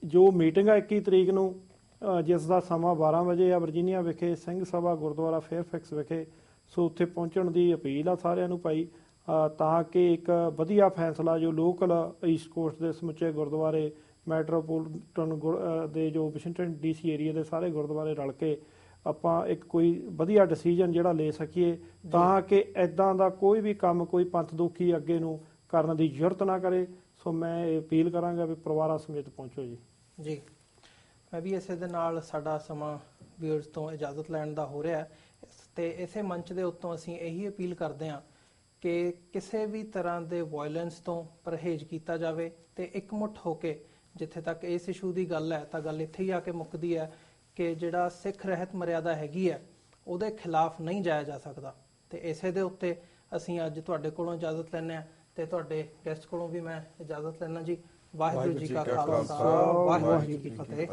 ਜੋ ਮੀਟਿੰਗ ਆ 21 ਤਰੀਕ ਨੂੰ, ਜਿਸ ਦਾ ਸਮਾਂ 12 ਵਜੇ ਆ, ਵਰਜੀਨੀਆ ਵਿਖੇ ਸਿੰਘ ਸਭਾ ਗੁਰਦੁਆਰਾ ਫੇਅਰਫੈਕਸ ਵਿਖੇ, ਸੋ ਉੱਥੇ ਪਹੁੰਚਣ ਦੀ ਅਪੀਲ ਆ ਸਾਰਿਆਂ ਨੂੰ ਭਾਈ, ਤਾਂ ਕਿ ਇੱਕ ਵਧੀਆ ਫੈਸਲਾ ਜੋ ਲੋਕਲ ਈਸਟ ਕੋਸਟ ਦੇ ਸਮੁੱਚੇ ਗੁਰਦੁਆਰੇ, ਮੈਟਰੋਪੋਲੀਟਨ ਦੇ ਜੋ ਵਾਸ਼ਿੰਗਟਨ DC ਏਰੀਆ ਦੇ ਸਾਰੇ ਗੁਰਦੁਆਰੇ ਰਲ ਕੇ ਆਪਾਂ ਇੱਕ ਕੋਈ ਵਧੀਆ ਡਿਸੀਜਨ ਜਿਹੜਾ ਲੈ ਸਕੀਏ, ਤਾਂ ਕਿ ਇੱਦਾਂ ਦਾ ਕੋਈ ਵੀ ਕੰਮ ਕੋਈ ਪੰਥ ਦੋਖੀ ਅੱਗੇ ਨੂੰ ਕਰਨ ਦੀ ਜ਼ਰੂਰਤ ਨਾ ਕਰੇ। ਸੋ ਮੈਂ ਇਹ ਅਪੀਲ ਕਰਾਂਗਾ ਵੀ ਪਰਿਵਾਰਾਂ ਸਮੇਤ ਪਹੁੰਚੋ ਜੀ। ਜੀ ਮੈਂ ਵੀ ਇਸੇ ਦੇ ਨਾਲ ਸਾਡਾ ਸਮਾਂ ਵਿਊਅਰਸ ਤੋਂ ਇਜਾਜ਼ਤ ਲੈਣ ਦਾ ਹੋ ਰਿਹਾ, ਤੇ ਇਸੇ ਮੰਚ ਦੇ ਉੱਤੋਂ ਅਸੀਂ ਇਹੀ ਅਪੀਲ ਕਰਦੇ ਹਾਂ ਕਿ ਕਿਸੇ ਵੀ ਤਰ੍ਹਾਂ ਦੇ ਵਾਇਲੈਂਸ ਤੋਂ ਪਰਹੇਜ਼ ਕੀਤਾ ਜਾਵੇ, ਤੇ ਇਕਮੁੱਠ ਹੋ ਕੇ, ਜਿੱਥੇ ਤੱਕ ਇਸ ਇਸ਼ੂ ਦੀ ਗੱਲ ਹੈ ਤਾਂ ਗੱਲ ਇੱਥੇ ਹੀ ਆ ਕੇ ਮੁੱਕਦੀ ਹੈ ਕਿ ਜਿਹੜਾ ਸਿੱਖ ਰਹਿਤ ਮਰਿਆਦਾ ਹੈਗੀ ਹੈ ਉਹਦੇ ਖਿਲਾਫ ਨਹੀਂ ਜਾਇਆ ਜਾ ਸਕਦਾ। ਤੇ ਇਸੇ ਦੇ ਉੱਤੇ ਅਸੀਂ ਅੱਜ ਤੁਹਾਡੇ ਕੋਲੋਂ ਇਜਾਜ਼ਤ ਲੈਂਦੇ ਹਾਂ, ਤੇ ਤੁਹਾਡੇ ਗੈਸਟ ਕੋਲੋਂ ਵੀ ਮੈਂ ਇਜਾਜ਼ਤ ਲੈਣਾ ਜੀ। ਵਾਹਿਗੁਰੂ ਜੀ ਕਾ ਖਾਲਸਾ, ਵਾਹਿਗੁਰੂ ਜੀ ਕੀ ਫਤਿਹ।